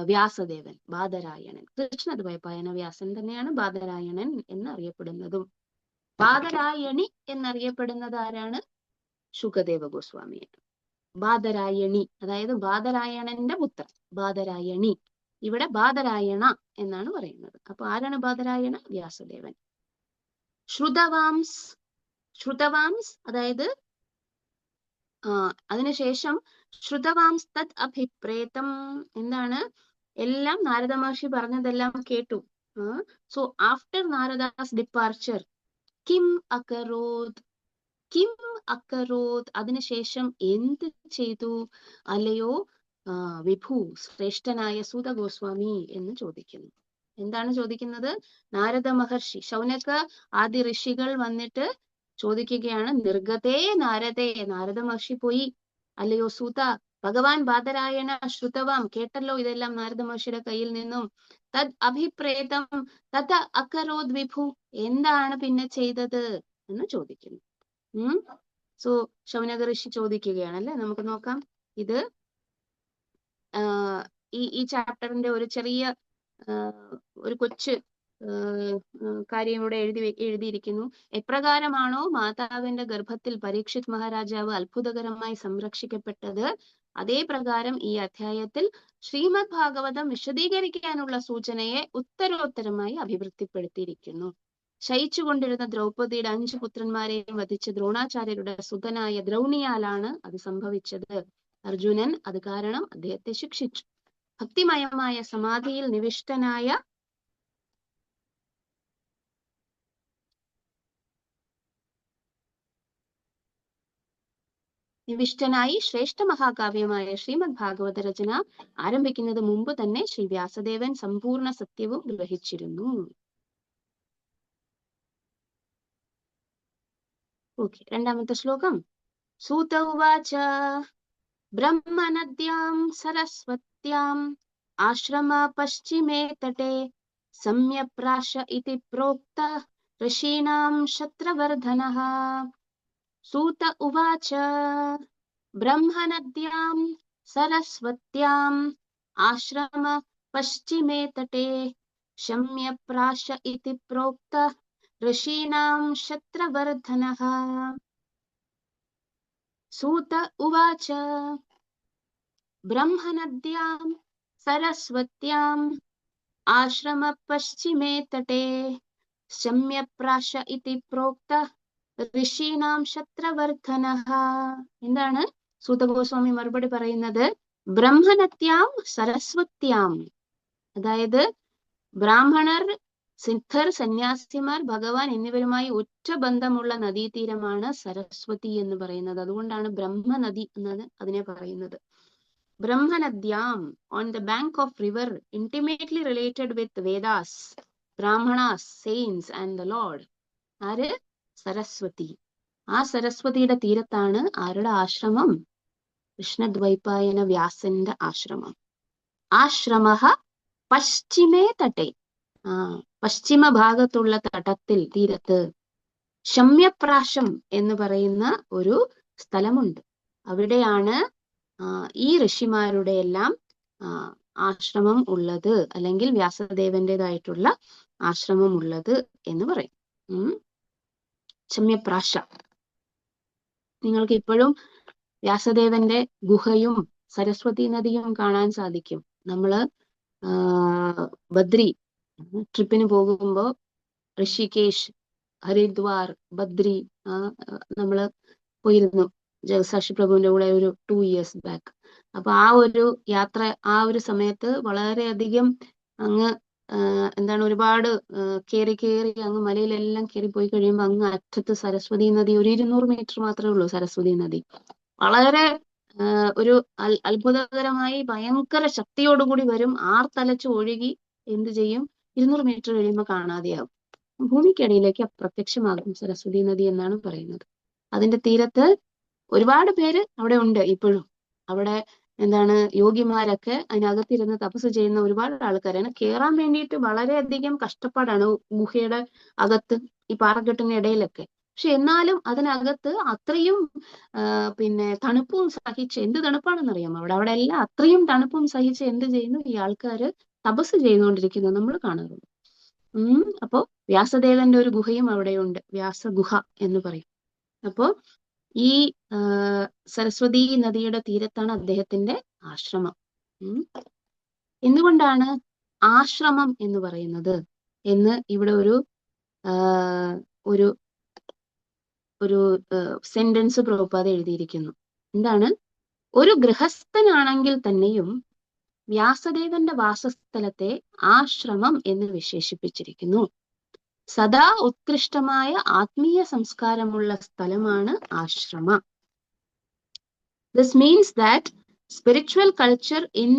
വ്യാസദേവൻ ബാദരായണൻ. കൃഷ്ണദ്വൈപായന വ്യാസൻ തന്നെയാണ് ബാദരായണൻ എന്നറിയപ്പെടുന്നതും. ബാദരായണി എന്നറിയപ്പെടുന്നത് ആരാണ്? ശുകദേവ ഗോസ്വാമിയാണ്. ബാദരായണി അതായത് ബാദരായണന്റെ പുത്രൻ ബാദരായണി. ഇവിടെ ബാദരായണ എന്നാണ് പറയുന്നത്. അപ്പൊ ആരാണ് ബാദരായണ? വ്യാസദേവൻ. ശ്രുതവാംസ്. ശ്രുതവാംസ് അതായത് അതിനുശേഷം ശ്രുതവാംസ് തത് അഭിപ്രേതം. എന്താണ്? എല്ലാം നാരദ മഹർഷി പറഞ്ഞതെല്ലാം കേട്ടു. സോ ആഫ്റ്റർ നാരദാസ് ഡിപ്പാർച്ചർ കിം അകരോത്, കിം അകരോത്, അതിനുശേഷം എന്ത് ചെയ്തു? അല്ലയോ വിഭു, ശ്രേഷ്ഠനായ സൂത ഗോസ്വാമി എന്ന് ചോദിക്കുന്നു. എന്താണ് ചോദിക്കുന്നത്? നാരദ മഹർഷി, ശൗനക ആദി ഋഷികൾ വന്നിട്ട് ചോദിക്കുകയാണ്, നിർഗതേ നാരദേ, നാരദ മഹർഷി പോയി, അല്ലയോ സൂത, ഭഗവാൻ ബാദരായണ ശ്രുതവാം, കേട്ടല്ലോ ഇതെല്ലാം നാരദ മഹർഷിയുടെ കയ്യിൽ നിന്നും, തദ് അഭിപ്രേതം തത് അകരോത് വിഭു, എന്താണ് പിന്നെ ചെയ്തത് എന്ന് ചോദിക്കുന്നു. സോ ശൗനക ഋഷി ചോദിക്കുകയാണ് അല്ലെ. നമുക്ക് നോക്കാം. ഇത് ഈ ചാപ്റ്ററിന്റെ ഒരു ചെറിയ ഒരു കൊച്ചു കാര്യം ഇവിടെ എഴുതിയിരിക്കുന്നു. എപ്രകാരമാണോ മാതാവിന്റെ ഗർഭത്തിൽ പരീക്ഷിത് മഹാരാജാവ് അത്ഭുതകരമായി സംരക്ഷിക്കപ്പെട്ടത്, അതേ പ്രകാരം ഈ അധ്യായത്തിൽ ശ്രീമദ് ഭാഗവതം വിശദീകരിക്കാനുള്ള സൂചനയെ ഉത്തരോത്തരമായി അഭിവൃദ്ധിപ്പെടുത്തിയിരിക്കുന്നു. ശയിച്ചുകൊണ്ടിരുന്ന ദ്രൗപദിയുടെ 5 പുത്രന്മാരെയും വധിച്ച് ദ്രോണാചാര്യരുടെ സുതനായ ദ്രൗണിയാലാണ് അത് സംഭവിച്ചത്. അർജുനൻ അത് കാരണം അദ്ദേഹത്തെ ശിക്ഷിച്ചു. ഭക്തിമയമായ സമാധിയിൽ നിവിഷ്ടനായി ശ്രേഷ്ഠ മഹാകാവ്യമായ ശ്രീമദ് ഭാഗവത രചന ആരംഭിക്കുന്നത് മുമ്പ് തന്നെ ശ്രീ വ്യാസദേവൻ സമ്പൂർണ്ണ സത്യവും ഗ്രഹിച്ചിരുന്നു. ഓക്കെ, രണ്ടാമത്തെ ശ്ലോകം. സൂത ഉവാച ബ്രഹ്മനദ്യാം സരസ്വത്യാം ആശ്രമ പശ്ചിമേ തടേ സമ്യപ്രാശ ഇതി പ്രോക്ത ഋഷീണാം ശത്രവർധനഃ. സൂത ഉവാച ബ്രഹ്മനദ്യാം സരസ്വത്യാം ആശ്രമ പശ്ചിമേ തടേ ശമ്യപ്രാശ ഇതി പ്രോക്ത ഋഷീണാം ശത്രവർധനഃ. സൂത ഉവാച ബ്രഹ്മനദ്യാം സരസ്വത്യാം ആശ്രമ പശ്ചിമേ തടേ ശമ്യപ്രാശ ഇതി പ്രോക്ത ഋഷീണാം ശത്രവർധനഃ. എന്താണ് സൂത ഗോസ്വാമി മറുപടി പറയുന്നത്? ബ്രഹ്മനദ്യാം സരസ്വത്യാം, അതായത് ബ്രാഹ്മണർ, സിദ്ധർ, സന്യാസിമാർ, ഭഗവാൻ എന്നിവരുമായി ഒറ്റ ബന്ധമുള്ള നദീതീരമാണ് സരസ്വതി എന്ന് പറയുന്നത്. അതുകൊണ്ടാണ് ബ്രഹ്മനദി എന്നത് അതിനെ പറയുന്നത്. ബ്രഹ്മനദ്യാം, on the bank of river intimately related with Vedas, Brahmanas, saints and the lord. ആര്? സരസ്വതി. ആ സരസ്വതിയുടെ തീരത്താണ് ആരുടെ ആശ്രമം? കൃഷ്ണദ്വൈപായന വ്യാസന്റെ ആശ്രമം. ആശ്രമഃ പശ്ചിമേ തടേ, പശ്ചിമ ഭാഗത്തുള്ള തടത്തിൽ, തീരത്ത്. ശമ്യപ്രാശം എന്ന് പറയുന്ന ഒരു സ്ഥലമുണ്ട്. അവിടെയാണ് ഈ ഋഷിമാരുടെ എല്ലാം ആശ്രമം ഉള്ളത്, അല്ലെങ്കിൽ വ്യാസദേവന്റേതായിട്ടുള്ള ആശ്രമം ഉള്ളത് എന്ന് പറയും. ശമ്യപ്രാശ. നിങ്ങൾക്ക് ഇപ്പോഴും വ്യാസദേവന്റെ ഗുഹയും സരസ്വതി നദിയും കാണാൻ സാധിക്കും. നമ്മള് ബദ്രി ട്രിപ്പിന് പോകുമ്പോ ഋഷികേശ്, ഹരിദ്വാർ, ബദ്രി നമ്മള് പോയിരുന്നു ജഗസാക്ഷി പ്രഭുവിന്റെ കൂടെ ഒരു 2 years ബാക്ക്. അപ്പൊ ആ ഒരു യാത്ര, ആ ഒരു സമയത്ത് വളരെയധികം അങ്ങ് എന്താണ്, ഒരുപാട് കേറി അങ്ങ് മലയിലെല്ലാം കയറി പോയി കഴിയുമ്പോൾ അങ്ങ് അറ്റത്ത് സരസ്വതി നദി, ഒരു 200 മീറ്റർ മാത്രമേ ഉള്ളൂ സരസ്വതി നദി. വളരെ ഒരു അത്ഭുതകരമായി ഭയങ്കര ശക്തിയോടുകൂടി വരും, ആർത്തലച്ച് ഒഴുകി എന്ത് ചെയ്യും, 200 മീറ്റർ കഴിയുമ്പോൾ കാണാതെയാവും, ഭൂമിക്കടിയിലേക്ക് അപ്രത്യക്ഷമാകും സരസ്വതി നദി എന്നാണ് പറയുന്നത്. അതിന്റെ തീരത്ത് ഒരുപാട് പേര് അവിടെ ഉണ്ട് ഇപ്പോഴും. അവിടെ എന്താണ് യോഗിമാരൊക്കെ അതിനകത്തിരുന്ന് തപസ് ചെയ്യുന്ന ഒരുപാട് ആൾക്കാരാണ്. കേറാൻ വേണ്ടിയിട്ട് വളരെയധികം കഷ്ടപ്പാടാണ് ഗുഹയുടെ അകത്ത്, ഈ പാറക്കെട്ടിന് ഇടയിലൊക്കെ. പക്ഷെ എന്നാലും അതിനകത്ത് അത്രയും പിന്നെ തണുപ്പും സഹിച്ച്, എന്ത് തണുപ്പാണെന്നറിയാമോ അവിടെ എല്ലാം അത്രയും തണുപ്പും സഹിച്ച് എന്ത് ചെയ്യുന്നു ഈ ആൾക്കാര് തപസ് ചെയ്തുകൊണ്ടിരിക്കുന്നത് നമ്മൾ കാണാറുണ്ട്. അപ്പോ വ്യാസദേവന്റെ ഒരു ഗുഹയും അവിടെയുണ്ട്, വ്യാസഗുഹ എന്ന് പറയും. അപ്പോ ഈ സരസ്വതി നദിയുടെ തീരത്താണ് അദ്ദേഹത്തിന്റെ ആശ്രമം. എന്തുകൊണ്ടാണ് ആശ്രമം എന്ന് പറയുന്നത് എന്ന് ഇവിടെ ഒരു ഒരു ഒരു സെന്റൻസ് പ്രഭുപാദ എഴുതിയിരിക്കുന്നു. എന്താണ്? ഒരു ഗൃഹസ്ഥനാണെങ്കിൽ തന്നെയും വ്യാസദേവന്റെ വാസസ്ഥലത്തെ ആശ്രമം എന്ന് വിശേഷിപ്പിച്ചിരിക്കുന്നു. സദാ ഉത്കൃഷ്ടമായ ആത്മീയ സംസ്കാരമുള്ള സ്ഥലമാണ് ആശ്രമ. This means that spiritual culture is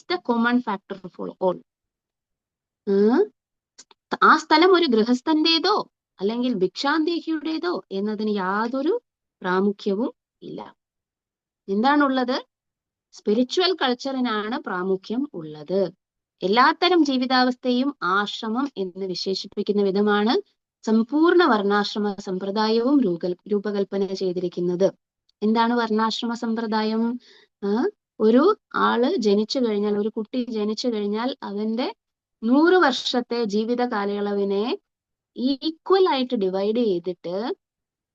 the common factor for all. ആ സ്ഥലം ഒരു ഗൃഹസ്ഥന്റേതോ അല്ലെങ്കിൽ ഭിക്ഷാന്തേഹിയുടേതോ എന്നതിന് യാതൊരു പ്രാമുഖ്യവും ഇല്ല. എന്താണുള്ളത്? സ്പിരിച്വൽ കൾച്ചറിനാണ് പ്രാമുഖ്യം ഉള്ളത്. എല്ലാത്തരം ജീവിതാവസ്ഥയും ആശ്രമം എന്ന് വിശേഷിപ്പിക്കുന്ന വിധമാണ് സമ്പൂർണ്ണ വർണ്ണാശ്രമ സമ്പ്രദായവും രൂപകൽപ്പന ചെയ്തിരിക്കുന്നത്. എന്താണ് വർണ്ണാശ്രമ സമ്പ്രദായം? ഒരു ആള് ജനിച്ചു കഴിഞ്ഞാൽ, ഒരു കുട്ടി ജനിച്ചു കഴിഞ്ഞാൽ അവന്റെ 100 വർഷത്തെ ജീവിത കാലയളവിനെ ഈക്വൽ ആയിട്ട് ഡിവൈഡ് ചെയ്തിട്ട്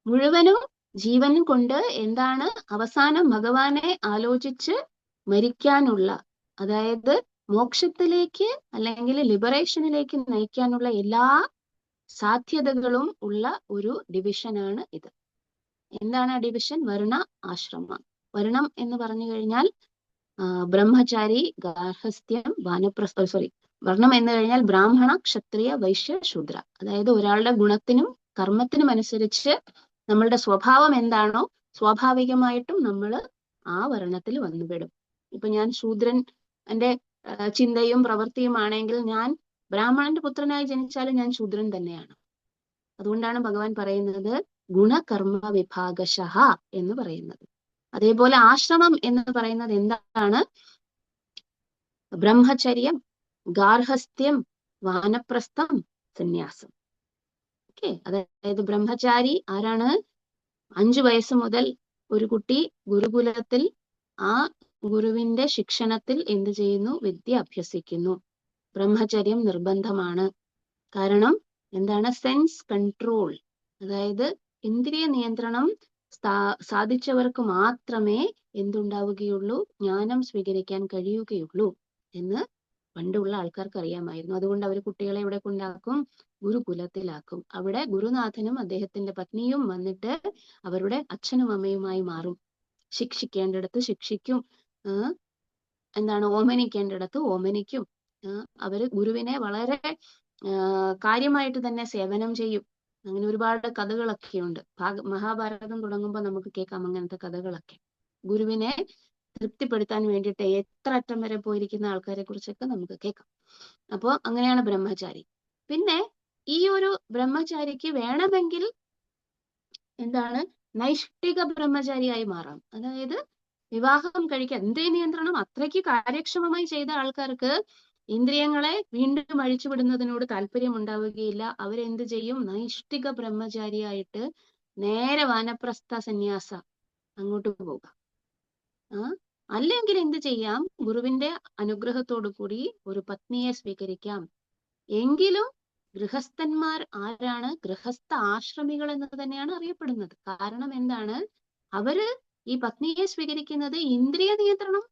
മുഴുവനും ജീവനും കൊണ്ട് എന്താണ് അവസാനം ഭഗവാനെ ആലോചിച്ച് മരിക്കാനുള്ള, അതായത് മോക്ഷത്തിലേക്ക് അല്ലെങ്കിൽ ലിബറേഷനിലേക്ക് നയിക്കാനുള്ള എല്ലാ സാധ്യതകളും ഉള്ള ഒരു ഡിവിഷനാണ് ഇത്. എന്താണ് ആ ഡിവിഷൻ? വർണ്ണ ആശ്രമ. വർണ്ണം എന്ന് പറഞ്ഞു കഴിഞ്ഞാൽ ബ്രഹ്മചാരി, ഗാർഹസ്ഥ്യം, വർണ്ണം എന്ന് കഴിഞ്ഞാൽ ബ്രാഹ്മണ, ക്ഷത്രിയ, വൈശ്യ, ശൂദ്ര. അതായത് ഒരാളുടെ ഗുണത്തിനും കർമ്മത്തിനും അനുസരിച്ച് നമ്മളുടെ സ്വഭാവം എന്താണോ സ്വാഭാവികമായിട്ടും നമ്മൾ ആ വർണ്ണത്തിൽ വന്നുപെടും. ഇപ്പൊ ഞാൻ ശൂദ്രൻ, എന്റെ ചിന്തയും പ്രവൃത്തിയും ആണെങ്കിൽ ഞാൻ ബ്രാഹ്മണന്റെ പുത്രനായി ജനിച്ചാലും ഞാൻ ശൂദ്രൻ തന്നെയാണ്. അതുകൊണ്ടാണ് ഭഗവാൻ പറയുന്നത് ഗുണകർമ്മ വിഭാഗശഃ എന്ന് പറയുന്നത്. അതേപോലെ ആശ്രമം എന്ന് പറയുന്നത് എന്താണ്? ബ്രഹ്മചര്യം, ഗാർഹസ്ഥ്യം, വാനപ്രസ്ഥം, സന്യാസം. ഓക്കെ, അതായത് ബ്രഹ്മചാരി ആരാണ്? 5 വയസ്സ് മുതൽ ഒരു കുട്ടി ഗുരുകുലത്തിൽ ആ ഗുരുവിന്റെ ശിക്ഷണത്തിൽ എന്ത് ചെയ്യുന്നു? വിദ്യ അഭ്യസിക്കുന്നു. ബ്രഹ്മചര്യം നിർബന്ധമാണ്. കാരണം എന്താണ്? സെൻസ് കൺട്രോൾ, അതായത് ഇന്ദ്രിയ നിയന്ത്രണം സാധിച്ചവർക്ക് മാത്രമേ എന്തുണ്ടാവുകയുള്ളൂ? ജ്ഞാനം സ്വീകരിക്കാൻ കഴിയുകയുള്ളൂ എന്ന് പണ്ടുള്ള ആൾക്കാർക്ക് അറിയാമായിരുന്നു. അതുകൊണ്ട് അവർ കുട്ടികളെ ഇവിടെ കൊണ്ടാക്കും? ഗുരുകുലത്തിലാക്കും. അവിടെ ഗുരുനാഥനും അദ്ദേഹത്തിന്റെ പത്നിയും വന്നിട്ട് അവരുടെ അച്ഛനും അമ്മയുമായി മാറും. ശിക്ഷിക്കേണ്ടിടത്ത് ശിക്ഷിക്കും, എന്താണ് ഓമനിക്കേണ്ടിടത്ത് ഓമനിക്കും. അവര് ഗുരുവിനെ വളരെ കാര്യമായിട്ട് തന്നെ സേവനം ചെയ്യും. അങ്ങനെ ഒരുപാട് കഥകളൊക്കെയുണ്ട്. മഹാഭാരതം തുടങ്ങുമ്പോൾ നമുക്ക് കേൾക്കാം അങ്ങനത്തെ കഥകളൊക്കെ. ഗുരുവിനെ തൃപ്തിപ്പെടുത്താൻ വേണ്ടിയിട്ട് എത്ര അറ്റം വരെ പോയിരിക്കുന്ന ആൾക്കാരെ കുറിച്ചൊക്കെ നമുക്ക് കേൾക്കാം. അപ്പോ അങ്ങനെയാണ് ബ്രഹ്മചാരി. പിന്നെ ഈ ഒരു ബ്രഹ്മചാരിക്ക് വേണമെങ്കിൽ എന്താണ് നൈഷ്ഠിക ബ്രഹ്മചാരിയായി മാറാം. അതായത് വിവാഹം കഴിക്കാൻ ഇന്ദ്രിയ നിയന്ത്രണം അത്രയ്ക്ക് കാര്യക്ഷമമായി ചെയ്ത ആൾക്കാർക്ക് ഇന്ദ്രിയങ്ങളെ വീണ്ടും അഴിച്ചുവിടുന്നതിനോട് താല്പര്യം ഉണ്ടാവുകയില്ല. അവരെന്ത് ചെയ്യും? നൈഷ്ഠിക ബ്രഹ്മചാരിയായിട്ട് നേരെ വാനപ്രസ്ഥ സന്യാസ അങ്ങോട്ട് പോകാം. അല്ലെങ്കിൽ എന്ത് ചെയ്യാം? ഗുരുവിന്റെ അനുഗ്രഹത്തോടു കൂടി ഒരു പത്നിയെ സ്വീകരിക്കാം. എങ്കിലും ഗൃഹസ്ഥന്മാർ ആരാണ്? ഗൃഹസ്ഥ ആശ്രമികൾ എന്ന് തന്നെയാണ് അറിയപ്പെടുന്നത്. കാരണം എന്താണ്? അവര് ഈ പത്നിയെ സ്വീകരിക്കുന്നത് ഇന്ദ്രിയ നിയന്ത്രണം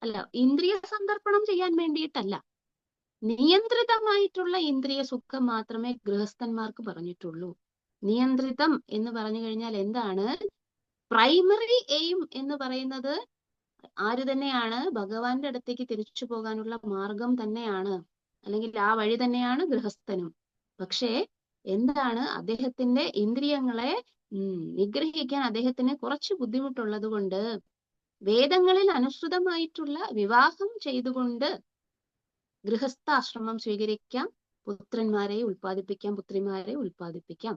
അല്ല, ഇന്ദ്രിയ സന്ദർപ്പണം ചെയ്യാൻ വേണ്ടിയിട്ടല്ല. നിയന്ത്രിതമായിട്ടുള്ള ഇന്ദ്രിയ സുഖം മാത്രമേ ഗൃഹസ്ഥന്മാർക്ക് പറഞ്ഞിട്ടുള്ളൂ. നിയന്ത്രിതം എന്ന് പറഞ്ഞു കഴിഞ്ഞാൽ എന്താണ്? പ്രൈമറി എയിം എന്ന് പറയുന്നത് ആര് തന്നെയാണ്? ഭഗവാന്റെ അടുത്തേക്ക് തിരിച്ചു പോകാനുള്ള മാർഗം തന്നെയാണ്, അല്ലെങ്കിൽ ആ വഴി തന്നെയാണ് ഗൃഹസ്ഥനും. പക്ഷേ എന്താണ്? അദ്ദേഹത്തിന്റെ ഇന്ദ്രിയങ്ങളെ നിഗ്രഹിക്കാൻ അദ്ദേഹത്തിന് കുറച്ച് ബുദ്ധിമുട്ടുള്ളത് കൊണ്ട് വേദങ്ങളിൽ അനുസൃതമായിട്ടുള്ള വിവാഹം ചെയ്തുകൊണ്ട് ഗൃഹസ്ഥാശ്രമം സ്വീകരിക്കാം, പുത്രന്മാരെ ഉൽപ്പാദിപ്പിക്കാം, പുത്രിമാരെ ഉൽപ്പാദിപ്പിക്കാം.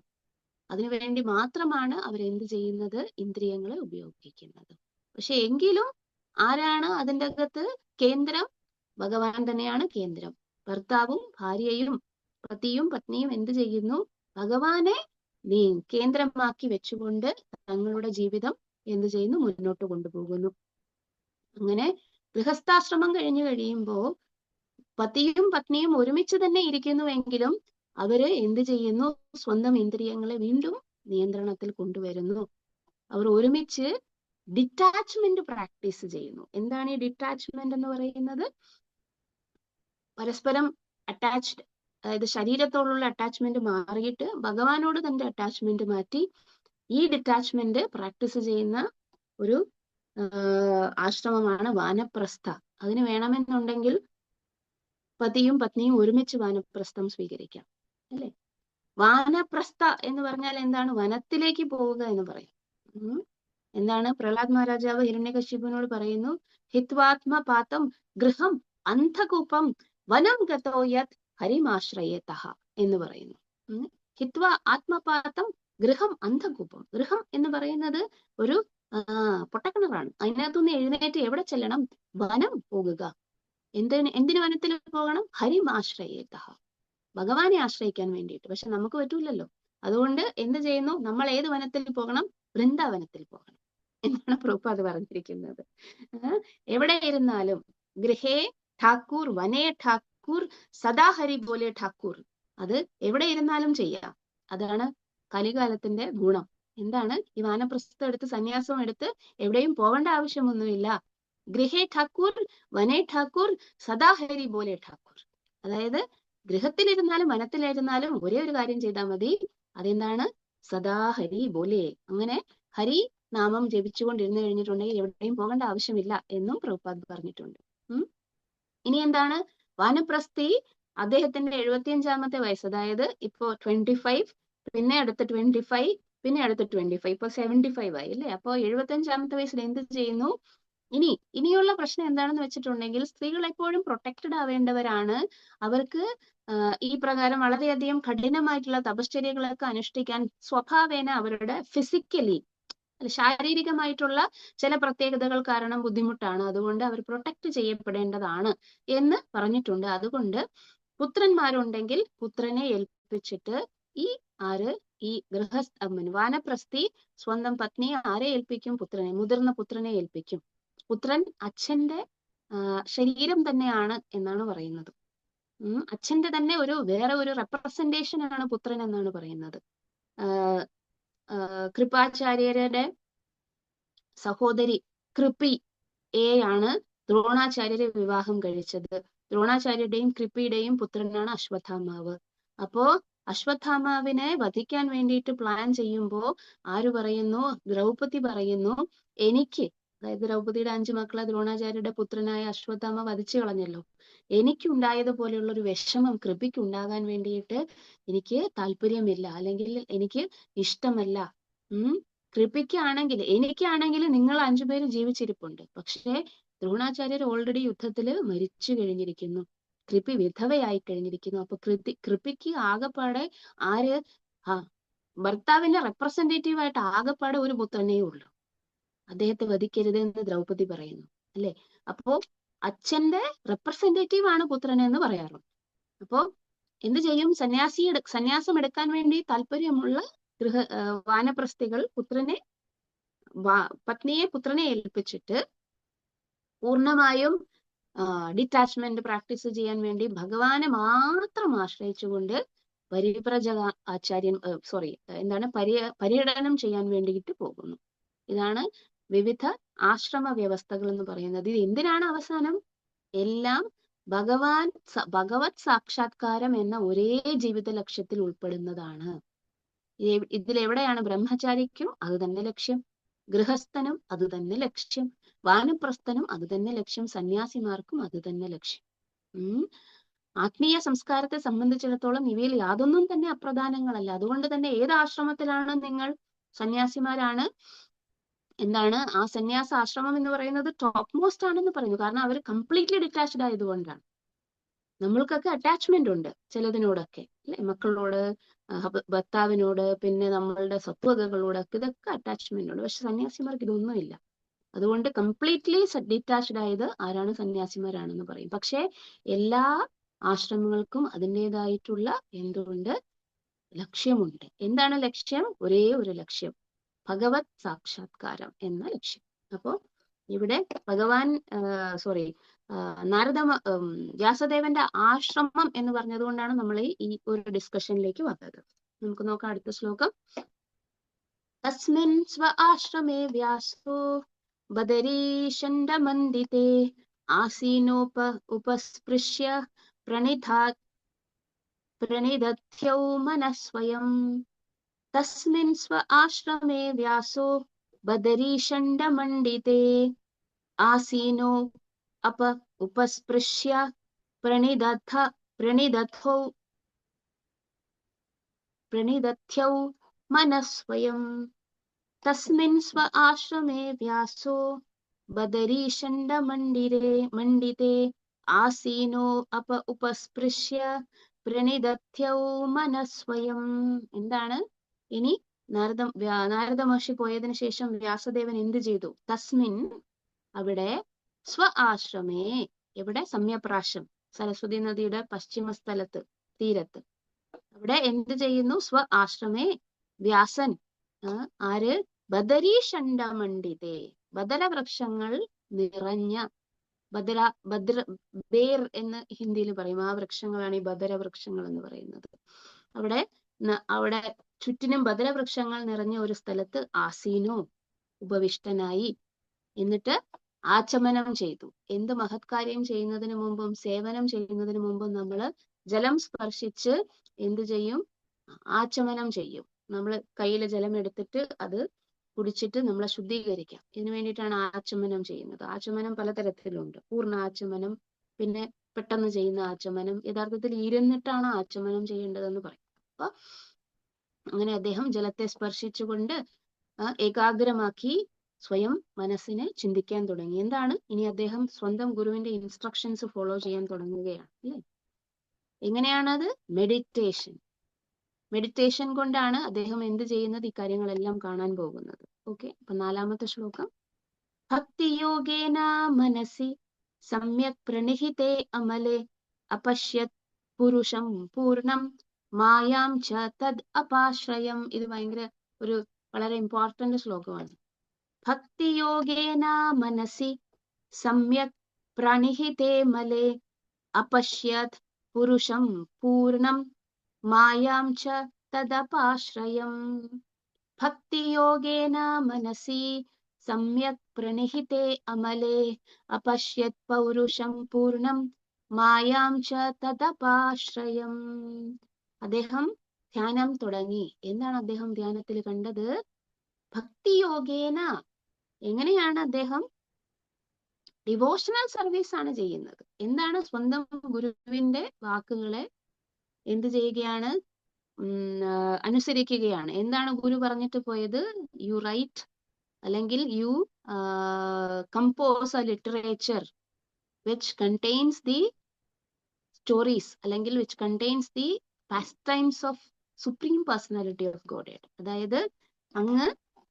അതിനുവേണ്ടി മാത്രമാണ് അവരെന്ത് ചെയ്യുന്നത്? ഇന്ദ്രിയങ്ങളെ ഉപയോഗിക്കുന്നത്. പക്ഷെ എങ്കിലും ആരാണ് അതിൻ്റെ അകത്ത് കേന്ദ്രം? ഭഗവാൻ തന്നെയാണ് കേന്ദ്രം. ഭർത്താവും ഭാര്യയും പതിയും പത്നിയും എന്ത് ചെയ്യുന്നു? ഭഗവാനെ കേന്ദ്രമാക്കി വെച്ചുകൊണ്ട് തങ്ങളുടെ ജീവിതം എന്ത് ചെയ്യുന്നു? മുന്നോട്ട് കൊണ്ടുപോകുന്നു. അങ്ങനെ ഗൃഹസ്ഥാശ്രമം കഴിഞ്ഞു കഴിയുമ്പോൾ പതിയും പത്നിയും ഒരുമിച്ച് തന്നെ ഇരിക്കുന്നുവെങ്കിലും അവര് എന്ത് ചെയ്യുന്നു? സ്വന്തം ഇന്ദ്രിയങ്ങളെ വീണ്ടും നിയന്ത്രണത്തിൽ കൊണ്ടുവരുന്നു. അവർ ഒരുമിച്ച് ഡിറ്റാച്ച്മെന്റ് പ്രാക്ടീസ് ചെയ്യുന്നു. എന്താണ് ഈ ഡിറ്റാച്ച്മെന്റ് എന്ന് പറയുന്നത്? പരസ്പരം അറ്റാച്ച്ഡ്, അതായത് ശരീരത്തോടുള്ള അറ്റാച്ച്മെന്റ് മാറിയിട്ട് ഭഗവാനോട് തന്റെ അറ്റാച്ച്മെന്റ് മാറ്റി ഈ ഡിറ്റാച്ച്മെന്റ് പ്രാക്ടീസ് ചെയ്യുന്ന ഒരു ആശ്രമമാണ് വാനപ്രസ്ഥ. അതിന് വേണമെന്നുണ്ടെങ്കിൽ പതിയും പത്നിയും ഒരുമിച്ച് വാനപ്രസ്ഥം സ്വീകരിക്കാം, അല്ലെ? വാനപ്രസ്ഥ എന്ന് പറഞ്ഞാൽ എന്താണ്? വനത്തിലേക്ക് പോവുക എന്ന് പറയും. എന്താണ്? പ്രഹ്ലാദ് മഹാരാജാവ് ഹിരണ്യകശിപുവിനോട് പറയുന്നു, ഹിത്വാത്മപാതം ഗൃഹം അന്ധകൂപം വനം ഗതോ യത് ഹരിമാശ്രയേതഃ എന്ന് പറയുന്നു. ഹിത്വ ആത്മപാതം ഗൃഹം അന്ധകൂപം. ഗൃഹം എന്ന് പറയുന്നത് ഒരു പൊട്ടക്കിണറാണ്. അതിനകത്തുനിന്ന് എഴുന്നേറ്റ് എവിടെ ചെല്ലണം? വനം പോകുക. എന്തിന് വനത്തിൽ പോകണം? ഹരിമാശ്രയേതഃ, ഭഗവാനെ ആശ്രയിക്കാൻ വേണ്ടിയിട്ട്. പക്ഷെ നമുക്ക് പറ്റൂലല്ലോ. അതുകൊണ്ട് എന്ത് ചെയ്യുന്നു? നമ്മൾ ഏത് വനത്തിൽ പോകണം? വൃന്ദാവനത്തിൽ പോകണം എന്നാണ് പ്രഭുപാദ് പറഞ്ഞിരിക്കുന്നത്. എവിടെ ഇരുന്നാലും ഗൃഹേ ഠാക്കൂർ, വനേ ഠാക്കൂർ, സദാ ഹരി പോലെ ഠാക്കൂർ. അത് എവിടെ ഇരുന്നാലും ചെയ്യാം. അതാണ് കലികാലത്തിന്റെ ഗുണം. എന്താണ്? ഈ വാനപ്രസ്ഥം എടുത്ത് സന്യാസം എടുത്ത് എവിടെയും പോകേണ്ട ആവശ്യമൊന്നുമില്ല. ഗൃഹേ ഠാക്കൂർ, വനേ ഠാക്കൂർ, സദാ ഹരി പോലെ ഠാക്കൂർ. അതായത് ഗൃഹത്തിലിരുന്നാലും വനത്തിലിരുന്നാലും ഒരേ ഒരു കാര്യം ചെയ്താൽ മതി. അതെന്താണ്? സദാ ഹരി പോലെ. അങ്ങനെ ഹരി നാമം ജപിച്ചുകൊണ്ടിരുന്നു കഴിഞ്ഞിട്ടുണ്ടെങ്കിൽ എവിടെയും പോകേണ്ട ആവശ്യമില്ല എന്നും പ്രഭുപാദ് പറഞ്ഞിട്ടുണ്ട്. ഇനി എന്താണ്? വാനപ്രസ്ഥി അദ്ദേഹത്തിന്റെ 75ാമത്തെ വയസ്സ്, അതായത് ഇപ്പോ 25, പിന്നെ അടുത്ത 25, പിന്നെ അടുത്ത 25, ഇപ്പൊ 75 ആയി, അല്ലേ? അപ്പൊ 75ാമത്തെ വയസ്സിൽ എന്ത് ചെയ്യുന്നു? ഇനിയുള്ള പ്രശ്നം എന്താണെന്ന് വെച്ചിട്ടുണ്ടെങ്കിൽ സ്ത്രീകൾ എപ്പോഴും പ്രൊട്ടക്റ്റഡ് ആവേണ്ടവരാണ്. അവർക്ക് ഈ പ്രകാരം വളരെയധികം കഠിനമായിട്ടുള്ള തപശ്ചര്യകളൊക്കെ അനുഷ്ഠിക്കാൻ സ്വഭാവേന അവരുടെ ഫിസിക്കലി, ശാരീരികമായിട്ടുള്ള ചില പ്രത്യേകതകൾ കാരണം ബുദ്ധിമുട്ടാണ്. അതുകൊണ്ട് അവർ പ്രൊട്ടക്ട് ചെയ്യപ്പെടേണ്ടതാണ് എന്ന് പറഞ്ഞിട്ടുണ്ട്. അതുകൊണ്ട് പുത്രന്മാരുണ്ടെങ്കിൽ പുത്രനെ ഏൽപ്പിച്ചിട്ട് ഈ വാനപ്രസ്ഥി സ്വന്തം പത്നിയെ ആരെ ഏൽപ്പിക്കും? പുത്രനെ, മുതിർന്ന പുത്രനെ ഏൽപ്പിക്കും. പുത്രൻ അച്ഛന്റെ ശരീരം തന്നെയാണ് എന്നാണ് പറയുന്നത്. അച്ഛന്റെ തന്നെ വേറെ ഒരു റെപ്രസെന്റേഷൻ ആണ് പുത്രൻ എന്നാണ് പറയുന്നത്. കൃപാചാര്യരുടെ സഹോദരി കൃപിയെയാണ് ദ്രോണാചാര്യരെ വിവാഹം കഴിച്ചത്. ദ്രോണാചാര്യരുടെയും കൃപിയുടെയും പുത്രനാണ് അശ്വത്ഥാമാവ്. അപ്പോ അശ്വത്ഥാമാവിനെ വധിക്കാൻ വേണ്ടിയിട്ട് പ്ലാൻ ചെയ്യുമ്പോ ആര് പറയുന്നു? ദ്രൗപദി പറയുന്നു, എനിക്ക്, അതായത് ദ്രൗപദിയുടെ 5 മക്കളെ ദ്രോണാചാര്യരുടെ പുത്രനായ അശ്വത്ഥാമ വധിച്ചു കളഞ്ഞല്ലോ, എനിക്കുണ്ടായതുപോലെയുള്ള ഒരു വിഷമം കൃപിക്ക് ഉണ്ടാകാൻ വേണ്ടിയിട്ട് എനിക്ക് താല്പര്യമില്ല, അല്ലെങ്കിൽ എനിക്ക് ഇഷ്ടമല്ല. എനിക്കാണെങ്കിൽ നിങ്ങൾ 5 പേര് ജീവിച്ചിരിപ്പുണ്ട്. പക്ഷേ ദ്രോണാചാര്യർ ഓൾറെഡി യുദ്ധത്തില് മരിച്ചു കഴിഞ്ഞിരിക്കുന്നു, കൃപി വിധവയായി കഴിഞ്ഞിരിക്കുന്നു. അപ്പൊ കൃപിക്ക് ആകെപ്പാടെ ഭർത്താവിന്റെ റെപ്രസെന്റേറ്റീവ് ആയിട്ട് ആകെപ്പാടെ ഒരു പുത്രനേ ഉള്ളൂ. അദ്ദേഹത്തെ വധിക്കരുത് എന്ന് ദ്രൗപദി പറയുന്നു, അല്ലെ? അപ്പോ അച്ഛന്റെ റെപ്രസെന്റേറ്റീവ് ആണ് പുത്രൻ എന്ന് പറയാറുണ്ട്. അപ്പോ എന്ത് ചെയ്യും? സന്യാസം എടുക്കാൻ വേണ്ടി താല്പര്യമുള്ള വാനപ്രസ്ഥികൾ പുത്രനെ ഏൽപ്പിച്ചിട്ട് പൂർണ്ണമായും ഡിറ്റാച്ച്മെന്റ് പ്രാക്ടീസ് ചെയ്യാൻ വേണ്ടി ഭഗവാനെ മാത്രം ആശ്രയിച്ചുകൊണ്ട് പര്യടനം ചെയ്യാൻ വേണ്ടിയിട്ട് പോകുന്നു. ഇതാണ് വിവിധ ആശ്രമ വ്യവസ്ഥകൾ എന്ന് പറയുന്നത്. ഇത് എന്തിനാണ് അവസാനം? എല്ലാം ഭഗവത് സാക്ഷാത്കാരം എന്ന ഒരേ ജീവിത ലക്ഷ്യത്തിൽ ഉൾപ്പെടുന്നതാണ്. ഇതിലെവിടെയാണ് ബ്രഹ്മചാരിക്കും അത് തന്നെ ലക്ഷ്യം, ഗൃഹസ്ഥനും അത് തന്നെ ലക്ഷ്യം, വാനപ്രസ്ഥനും അത് തന്നെ ലക്ഷ്യം, സന്യാസിമാർക്കും അത് തന്നെ ലക്ഷ്യം. ആത്മീയ സംസ്കാരത്തെ സംബന്ധിച്ചിടത്തോളം ഇവയിൽ യാതൊന്നും തന്നെ അപ്രധാനങ്ങളല്ല. അതുകൊണ്ട് തന്നെ ഏത് ആശ്രമത്തിലാണ് നിങ്ങൾ സന്യാസിമാരാണ്, എന്താണ് ആ സന്യാസ ആശ്രമം എന്ന് പറയുന്നത് ടോപ്പ് മോസ്റ്റ് ആണെന്ന് പറയുന്നു. കാരണം അവർ കംപ്ലീറ്റ്ലി ഡിറ്റാച്ച്ഡ് ആയതുകൊണ്ടാണ്. നമ്മൾക്കൊക്കെ അറ്റാച്ച്മെന്റ് ഉണ്ട് ചിലതിനോടൊക്കെ, അല്ലെ? മക്കളോട്, ഭർത്താവിനോട്, പിന്നെ നമ്മളുടെ സ്വത്തുവകകളോടൊക്കെ ഇതൊക്കെ അറ്റാച്ച്മെന്റ് ഉണ്ട്. പക്ഷെ സന്യാസിമാർക്ക് ഇതൊന്നുമില്ല. അതുകൊണ്ട് കംപ്ലീറ്റ്ലി ഡിറ്റാച്ച്ഡ് ആയത് ആരാണ്? സന്യാസിമാരാണെന്ന് പറയും. പക്ഷെ എല്ലാ ആശ്രമങ്ങൾക്കും അതിൻ്റെതായിട്ടുള്ള എന്തുകൊണ്ട്? ലക്ഷ്യമുണ്ട്. എന്താണ് ലക്ഷ്യം? ഒരേ ഒരു ലക്ഷ്യം, ഭഗവത് സാക്ഷാത്കാരം എന്ന ലക്ഷ്യം. അപ്പോ ഇവിടെ ഭഗവാൻ സോറി വ്യാസദേവന്റെ ആശ്രമം എന്ന് പറഞ്ഞതുകൊണ്ടാണ് നമ്മൾ ഈ ഒരു ഡിസ്കഷനിലേക്ക് വന്നത്. നമുക്ക് നോക്കാം അടുത്ത ശ്ലോകം. തസ്മിൻ സ്വ ആശ്രമേ വ്യാസോ ബദരീഷണ്ഡമന്ദിതേ ഉപസ്പൃശ്യ प्रणिदध्यौ मनः स्वयं. तस्मिन् स्व आश्रमे व्यासो बदरीषण्डमण्डिते आसीनो उपस्पृश्य प्रणिदध्यौ मनः स्वयं. तस्मिन् स्व आश्रमे व्यासो बदरीषण्डमण्डिते आसीनो उपस्पृश्य പ്രണിദധ്യൗ മനസ്വയം. എന്താണ് ഇനി? നാരദ മഹർഷി പോയതിനു ശേഷം വ്യാസദേവൻ എന്ത് ചെയ്തു? തസ്മിൻ, അവിടെ, സ്വ ആശ്രമേ, എവിടെ? സമ്യപ്രാശം, സരസ്വതി നദിയുടെ പശ്ചിമ സ്ഥലത്ത്, തീരത്ത്. അവിടെ എന്ത് ചെയ്യുന്നു? സ്വ ആശ്രമേ, വ്യാസൻ ആര്? ബദരീഷണ്ഡമണ്ഡിതേ, ബദരവൃക്ഷങ്ങൾ നിറഞ്ഞ, ബേർ എന്ന് ഹിന്ദിയിൽ പറയും, ആ വൃക്ഷങ്ങളാണ് ഈ ബദരവൃക്ഷങ്ങൾ എന്ന് പറയുന്നത്. അവിടെ ചുറ്റിനും ബദരവൃക്ഷങ്ങൾ നിറഞ്ഞ ഒരു സ്ഥലത്ത് ആസീനോ, ഉപവിഷ്ടനായി, എന്നിട്ട് ആചമനം ചെയ്തു. എന്ത് മഹത്കാര്യം ചെയ്യുന്നതിന് മുമ്പും സേവനം ചെയ്യുന്നതിന് മുമ്പും നമ്മൾ ജലം സ്പർശിച്ച് എന്ത് ചെയ്യും? ആചമനം ചെയ്യും. നമ്മൾ കയ്യിലെ ജലം എടുത്തിട്ട് അത് കുടിച്ചിട്ട് നമ്മളെ ശുദ്ധീകരിക്കാം. ഇതിനു വേണ്ടിയിട്ടാണ് ആചമനം ചെയ്യുന്നത്. ആചമനം പലതരത്തിലുണ്ട്. പൂർണ്ണ ആചമനം, പിന്നെ പെട്ടെന്ന് ചെയ്യുന്ന ആചമനം, യഥാർത്ഥത്തിൽ ഇരുന്നിട്ടാണ് ആചമനം ചെയ്യേണ്ടതെന്ന് പറയും. അപ്പൊ അങ്ങനെ അദ്ദേഹം ജലത്തെ സ്പർശിച്ചുകൊണ്ട് ഏകാഗ്രമാക്കി സ്വയം മനസ്സിനെ ചിന്തിക്കാൻ തുടങ്ങി. എന്താണ്? ഇനി അദ്ദേഹം സ്വന്തം ഗുരുവിന്റെ ഇൻസ്ട്രക്ഷൻസ് ഫോളോ ചെയ്യാൻ തുടങ്ങുകയാണ്, അല്ലേ? എങ്ങനെയാണത്? മെഡിറ്റേഷൻ കൊണ്ടാണ് അദ്ദേഹം എന്ത് ചെയ്യുന്നത്? ഈ കാര്യങ്ങളെല്ലാം കാണാൻ പോകുന്നത്. ഓക്കെ, അപ്പൊ 4-ാമത്തെ ശ്ലോകം. ഭക്തിയോഗേന മനസി സമ്യക് പ്രണിഹിതേ അമലേ അപശ്യത് പുരുഷം പൂർണം മായാം ച തദ് അപാശ്രയം. ഇത് വളരെ ഇമ്പോർട്ടന്റ് ശ്ലോകമാണ്. ഭക്തിയോഗേന മനസി സമ്യക് പ്രണിഹിതേ മലേ അപശ്യത് പുരുഷം പൂർണം മായാം ച തദപാശ്രയം. ഭക്തിയോഗേന മനസി സമ്യക് പ്രണിഹിതേ അമലേ അപശ്യത് പൗരുഷം പൂർണം മായാം ച തദപാശ്രയം. അദ്ദേഹം ധ്യാനം തുടങ്ങി. എന്താണ് അദ്ദേഹം ധ്യാനത്തിൽ കണ്ടത്? ഭക്തിയോഗേന. എങ്ങനെയാണ് അദ്ദേഹം? ഡിവോഷണൽ സർവീസ് ആണ് ചെയ്യുന്നത്. എന്താണ്? സ്വന്തം ഗുരുവിന്റെ വാക്കുകളെ എന്ത് ചെയ്യുകയാണ്? അനുസരിക്കുകയാണ്. എന്താണ് ഗുരു പറഞ്ഞിട്ട് പോയത്? യു റൈറ്റ്, അല്ലെങ്കിൽ you compose a literature which contains the stories, അല്ലെങ്കിൽ which contains the pastimes of supreme personality of God. അതായത് അങ്ങ്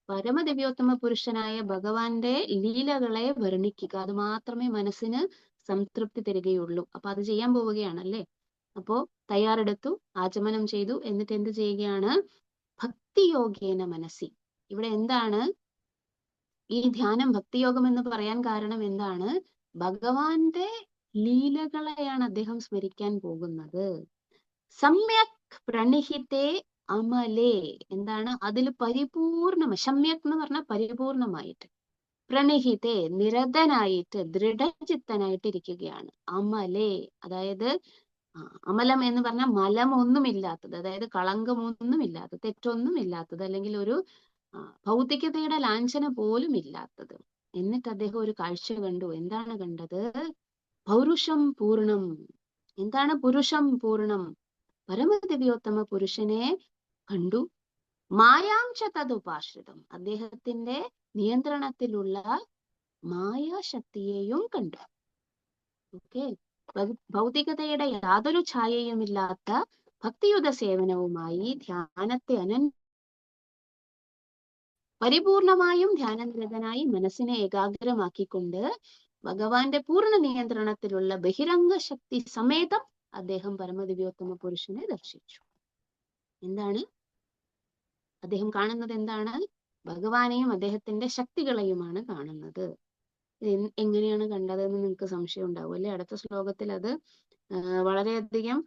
പരമദിവ്യോത്തമ പുരുഷനായ ഭഗവാന്റെ ലീലകളെ വർണ്ണിക്കുക. അത് മാത്രമേ മനസ്സിന് സംതൃപ്തി തരികയുള്ളൂ. അപ്പൊ അത് ചെയ്യാൻ പോവുകയാണല്ലേ. അപ്പോ തയ്യാറെടുത്തു, ആചമനം ചെയ്തു, എന്നിട്ട് എന്ത് ചെയ്യുകയാണ്? ഭക്തിയോഗേന മനസ്സി. ഇവിടെ എന്താണ് ഈ ധ്യാനം, ഭക്തിയോഗം എന്ന് പറയാൻ കാരണം എന്താണ്? ഭഗവാന്റെ ലീലകളെയാണ് അദ്ദേഹം സ്മരിക്കാൻ പോകുന്നത്. സമ്യക് പ്രണിഹിതേ അമലേ. എന്താണ്? അതിൽ സമ്യക് എന്ന് പറഞ്ഞാൽ പരിപൂർണമായിട്ട്, പ്രണിഹിതേ നിരതനായിട്ട്, ദൃഢചിത്തനായിട്ട് ഇരിക്കുകയാണ്. അമലേ, അതായത് അമലം എന്ന് പറഞ്ഞാൽ മലമൊന്നുമില്ലാത്തത്, അതായത് കളങ്കമൊന്നുമില്ലാത്തത്, തെറ്റൊന്നുമില്ലാത്തത്, അല്ലെങ്കിൽ ഒരു ഭൗതികതയുടെ ലാഞ്ചന പോലും ഇല്ലാത്തത്. എന്നിട്ട് അദ്ദേഹം ഒരു കാഴ്ച കണ്ടു. എന്താണ് കണ്ടത്? പൗരുഷം പൂർണം. എന്താണ് പുരുഷം പൂർണം? പരമദിവ്യോത്തമ പുരുഷനെ കണ്ടു. മായാം ച തദുപാശ്രിതം. അദ്ദേഹത്തിന്റെ നിയന്ത്രണത്തിലുള്ള മായാശക്തിയെയും കണ്ടു. ഓക്കെ, ഭൗതികതയുടെ യാതൊരു ഛായയുമില്ലാത്ത ഭക്തിയുത സേവനവുമായി ധ്യാനത്തെ പരിപൂർണമായും ധ്യാനനിരതനായി മനസ്സിനെ ഏകാഗ്രമാക്കിക്കൊണ്ട് ഭഗവാന്റെ പൂർണ്ണ നിയന്ത്രണത്തിലുള്ള ബഹിരംഗ ശക്തി സമേതം അദ്ദേഹം പരമദിവ്യോത്തമ പുരുഷനെ ദർശിച്ചു. എന്താണ് അദ്ദേഹം കാണുന്നത്? എന്താണ്? ഭഗവാനെയും അദ്ദേഹത്തിന്റെ ശക്തികളെയുമാണ് കാണുന്നത്. എങ്ങനെയാണ് കണ്ടതെന്ന് നിങ്ങൾക്ക് സംശയം ഉണ്ടാവും അല്ലെ? അടുത്ത ശ്ലോകത്തിൽ അത് വളരെയധികം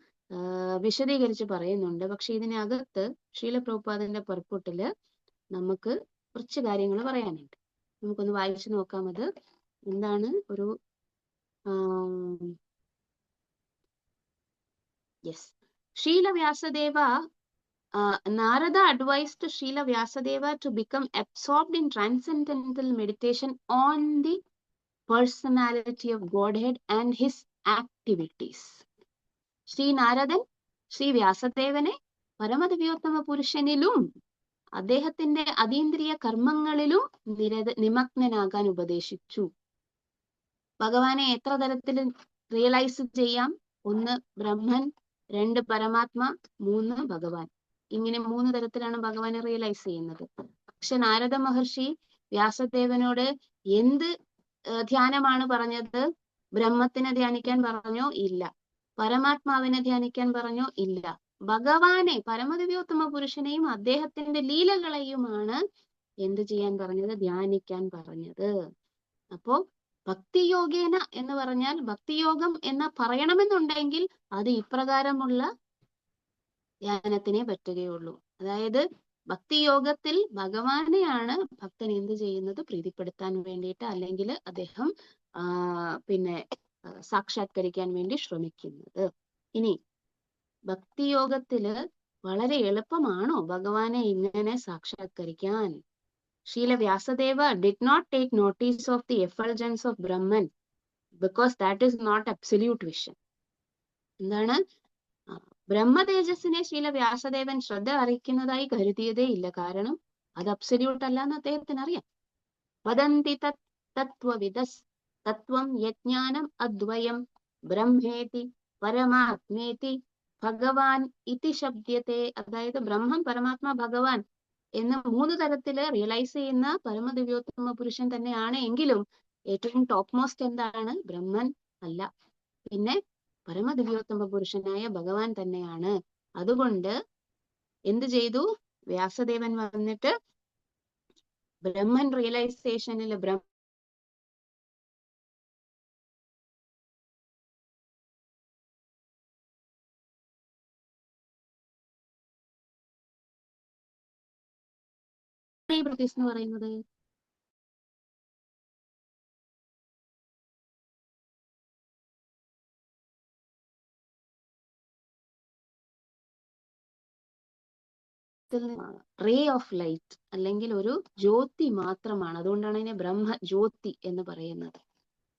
വിശദീകരിച്ച് പറയുന്നുണ്ട്. പക്ഷെ ഇതിനകത്ത് ശ്രീല പ്രഭുപാദിന്റെ പർപ്പുട്ടില് നമുക്ക് കുറച്ച് കാര്യങ്ങൾ പറയാനുണ്ട്. നമുക്കൊന്ന് വായിച്ചു നോക്കാം. അത് എന്താണ്? ഒരു yes, Srila Vyasadeva Narada advised Srila Vyasadeva to become absorbed in transcendental meditation on the personality of Godhead and his activities. Sri നാരദൻ ശ്രീ വ്യാസദേവനെ പരമദിവ്യോത്തമ പുരുഷനിലും അദ്ദേഹത്തിന്റെ അതീന്ദ്രിയ കർമ്മങ്ങളിലും നിമഗ്നനാകാൻ ഉപദേശിച്ചു. ഭഗവാനെ എത്ര തരത്തിൽ റിയലൈസ് ചെയ്യാം? 1 ബ്രഹ്മൻ, 2 പരമാത്മ, 3 ഭഗവാൻ. ഇങ്ങനെ 3 തരത്തിലാണ് ഭഗവാനെ റിയലൈസ് ചെയ്യുന്നത്. പക്ഷെ നാരദ മഹർഷി വ്യാസദേവനോട് എന്ത് ധ്യാനമാണ് പറഞ്ഞത്? ബ്രഹ്മത്തിനെ ധ്യാനിക്കാൻ പറഞ്ഞോ? ഇല്ല. പരമാത്മാവിനെ ധ്യാനിക്കാൻ പറഞ്ഞോ? ഇല്ല. ഭഗവാനെ, പരമദിവ്യോത്തമ പുരുഷനെയും അദ്ദേഹത്തിന്റെ ലീലകളെയുമാണ് എന്ത് ചെയ്യാൻ പറഞ്ഞത്? ധ്യാനിക്കാൻ പറഞ്ഞത്. അപ്പോ ഭക്തിയോഗേന എന്ന് പറഞ്ഞാൽ, ഭക്തിയോഗം എന്ന് പറയണമെന്നുണ്ടെങ്കിൽ അത് ഇപ്രകാരമുള്ള ധ്യാനത്തിനെ പറ്റുകയുള്ളൂ. അതായത് ഭക്തിയോഗത്തിൽ ഭഗവാനെയാണ് ഭക്തൻ എന്ത് ചെയ്യുന്നത്? പ്രീതിപ്പെടുത്താൻ വേണ്ടിയിട്ട്, അല്ലെങ്കിൽ അദ്ദേഹം പിന്നെ സാക്ഷാത്കരിക്കാൻ വേണ്ടി ശ്രമിക്കുന്നത്. ഇനി ഭക്തിയോഗത്തില് വളരെ എളുപ്പമാണോ ഭഗവാനെ ഇങ്ങനെ സാക്ഷാത്കരിക്കാൻ? Srila Vyasadeva did not take notice of the effulgence of Brahman because that is not absolute vision. എന്താണ്? ബ്രഹ്മതേജസ്സിനെ ശ്രീല വ്യാസദേവൻ ശ്രദ്ധ അറിയിക്കുന്നതായി കരുതിയതേ ഇല്ല. കാരണം അത് അബ്സല്യൂട്ട് അല്ല എന്ന് അദ്ദേഹത്തിന് അറിയാം. വദന്തി തത്വവിദസ് തത്വം യജ്ഞാനം അദ്വയം ബ്രഹ്മേതി പരമാത്മേതി ഭഗവാൻ ഇതി ശബ്ദത്തെ. അതായത് ബ്രഹ്മം, പരമാത്മ, ഭഗവാൻ എന്ന് 3 തരത്തില് റിയലൈസ് ചെയ്യുന്ന പരമദിവ്യോത്തമ പുരുഷൻ തന്നെയാണ്. എങ്കിലും ഏറ്റവും ടോപ്പ് മോസ്റ്റ് എന്താണ്? ബ്രഹ്മൻ അല്ല, പിന്നെ പരമദിവ്യോത്തമ പുരുഷനായ ഭഗവാൻ തന്നെയാണ്. അതുകൊണ്ട് എന്ത് ചെയ്തു? വ്യാസദേവൻ വന്നിട്ട് ബ്രഹ്മൻ റിയലൈസേഷനിൽ എന്ന് പറയുന്നത് റേ ഓഫ് ലൈറ്റ് അല്ലെങ്കിൽ ഒരു ജ്യോതി മാത്രമാണ്. അതുകൊണ്ടാണ് അതിനെ ബ്രഹ്മ ജ്യോതി എന്ന് പറയുന്നത്.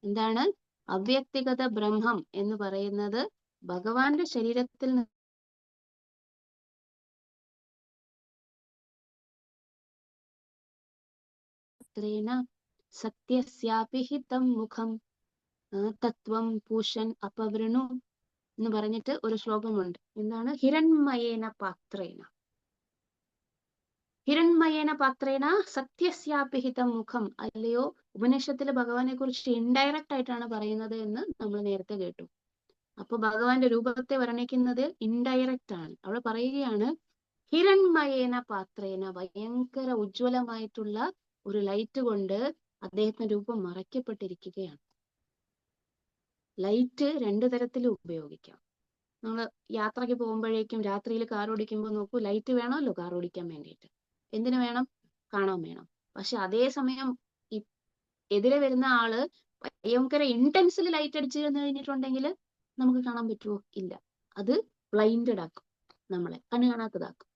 എന്താണ്? അവ്യക്തിഗത ബ്രഹ്മം എന്ന് പറയുന്നത് ഭഗവാന്റെ ശരീരത്തിൽ സത്യസ്യാപി ഹിതം മുഖം തത്വം പൂഷൻ അപവൃണു എന്ന് പറഞ്ഞിട്ട് ഒരു ശ്ലോകമുണ്ട്. എന്താണ്? ഹിരൺമയേന പാത്രേന, ഹിരൺമയേന പാത്രേന സത്യസ്യാപി ഹിതം മുഖം. അല്ലയോ, ഉപനിഷത്തില് ഭഗവാനെ കുറിച്ച് ഇൻഡയറക്റ്റ് ആയിട്ടാണ് പറയുന്നത് എന്ന് നമ്മൾ നേരത്തെ കേട്ടു. അപ്പൊ ഭഗവാന്റെ രൂപത്തെ വർണ്ണിക്കുന്നത് ഇൻഡയറക്റ്റ് ആണ്. അവിടെ പറയുകയാണ് ഹിരൺമയേന പാത്രേന, ഭയങ്കര ഉജ്ജ്വലമായിട്ടുള്ള ഒരു ലൈറ്റ് കൊണ്ട് അദ്ദേഹത്തിന്റെ രൂപം മറയ്ക്കപ്പെട്ടിരിക്കുകയാണ്. ലൈറ്റ് 2 തരത്തിൽ ഉപയോഗിക്കാം. നമ്മൾ യാത്രയ്ക്ക് പോകുമ്പോഴേക്കും രാത്രിയിൽ കാർ ഓടിക്കുമ്പോൾ നോക്കൂ, ലൈറ്റ് വേണമല്ലോ കാർ ഓടിക്കാൻ വേണ്ടിയിട്ട്. എന്തിനു വേണം? കാണാൻ വേണം. പക്ഷെ അതേസമയം എതിരെ വരുന്ന ആള് ഭയങ്കര ഇന്റൻസിൽ ലൈറ്റ് അടിച്ചു കഴിഞ്ഞിട്ടുണ്ടെങ്കിൽ നമുക്ക് കാണാൻ പറ്റുമോ? ഇല്ല. അത് ബ്ലൈൻഡഡ് ആക്കും, നമ്മളെ കണ്ണു കാണാത്തതാക്കും.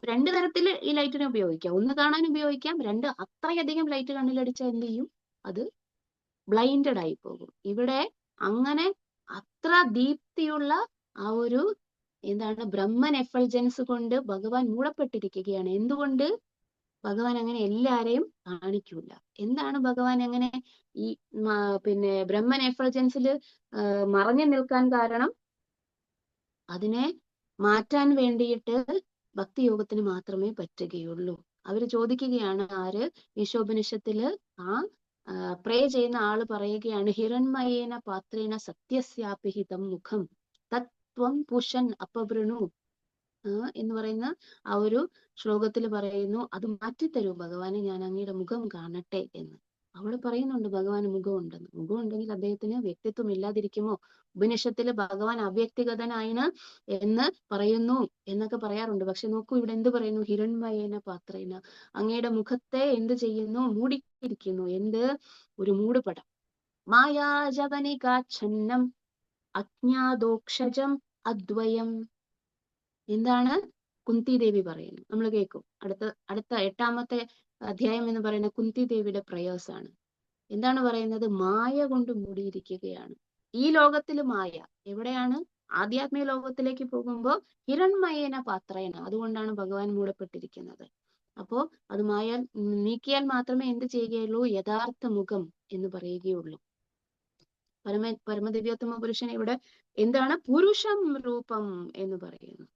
2 തരത്തിൽ ഈ ലൈറ്റിനെ ഉപയോഗിക്കാം. 1 കാണാൻ ഉപയോഗിക്കാം, 2 അത്രയധികം ലൈറ്റ് കണ്ണിലടിച്ചാൽ എന്ത് ചെയ്യും? അത് ബ്ലൈൻഡഡ് ആയി പോകും. ഇവിടെ അങ്ങനെ അത്ര ദീപ്തിയുള്ള ആ ഒരു എന്താണ് ബ്രഹ്മൻ എഫൾജൻസ് കൊണ്ട് ഭഗവാൻ മൂടപ്പെട്ടിരിക്കുകയാണ്. എന്തുകൊണ്ട്? ഭഗവാൻ അങ്ങനെ എല്ലാരെയും കാണിക്കൂല. എന്താണ് ഭഗവാൻ അങ്ങനെ ഈ പിന്നെ ബ്രഹ്മൻ എഫൾജൻസിൽ മറഞ്ഞു നിൽക്കാൻ കാരണം? അതിനെ മാറ്റാൻ വേണ്ടിയിട്ട് ഭക്തിയോഗത്തിന് മാത്രമേ പറ്റുകയുള്ളൂ. അവര് ചോദിക്കുകയാണ്, ആര്? ഈശോപനിഷത്തില് ആ പ്രേ ചെയ്യുന്ന ആള് പറയുകയാണ്, ഹിരൺമയേന പാത്രേണ സത്യസ്യാപിഹിതം മുഖം തത്വം പുഷൻ അപവൃണു എന്ന് പറയുന്ന ആ ഒരു ശ്ലോകത്തിൽ പറയുന്നു, അത് മാറ്റിത്തരൂ ഭഗവാനെ, ഞാൻ അങ്ങയുടെ മുഖം കാണട്ടെ എന്ന്. അവള് പറയുന്നുണ്ട് ഭഗവാന് മുഖമുണ്ടെന്ന്. മുഖമുണ്ടെങ്കിൽ അദ്ദേഹത്തിന് വ്യക്തിത്വം ഇല്ലാതിരിക്കുമോ? ഉപനിഷത്തില് ഭഗവാൻ അവ്യക്തിഗതനായിന് എന്ന് പറയുന്നു എന്നൊക്കെ പറയാറുണ്ട്. പക്ഷെ നോക്കൂ, ഇവിടെ എന്ത് പറയുന്നു? ഹിരൺമയേന പാത്രേന, അങ്ങയുടെ മുഖത്തെ എന്ത് ചെയ്യുന്നു? മൂടിയിരിക്കുന്നു. എന്ത്? ഒരു മൂടുപടം. മായാജവനികാച്ഛന്നം അജ്ഞാതോക്ഷജം അദ്വയം. എന്താണ് കുന്തി ദേവി പറയുന്നത്? നമ്മൾ കേൾക്കും. അടുത്ത 8ാമത്തെ അധ്യായം എന്ന് പറയുന്ന കുന്തി ദേവിയുടെ പ്രയേഴ്സ് ആണ്. എന്താണ് പറയുന്നത്? മായ കൊണ്ട് മൂടിയിരിക്കുകയാണ്. ഈ ലോകത്തിൽ മായ. എവിടെയാണ്? ആധ്യാത്മിക ലോകത്തിലേക്ക് പോകുമ്പോൾ ഹിരൺമയേന പാത്രേന, അതുകൊണ്ടാണ് ഭഗവാൻ മൂടപ്പെട്ടിരിക്കുന്നത്. അപ്പോ അത് മായ നീക്കിയാൽ മാത്രമേ എന്ത് ചെയ്യുകയുള്ളൂ? യഥാർത്ഥ മുഖം എന്ന് പറയുകയുള്ളൂ. പരമദിവ്യോത്തമ പുരുഷൻ ഇവിടെ എന്താണ്? പുരുഷം രൂപം എന്ന് പറയുന്നു.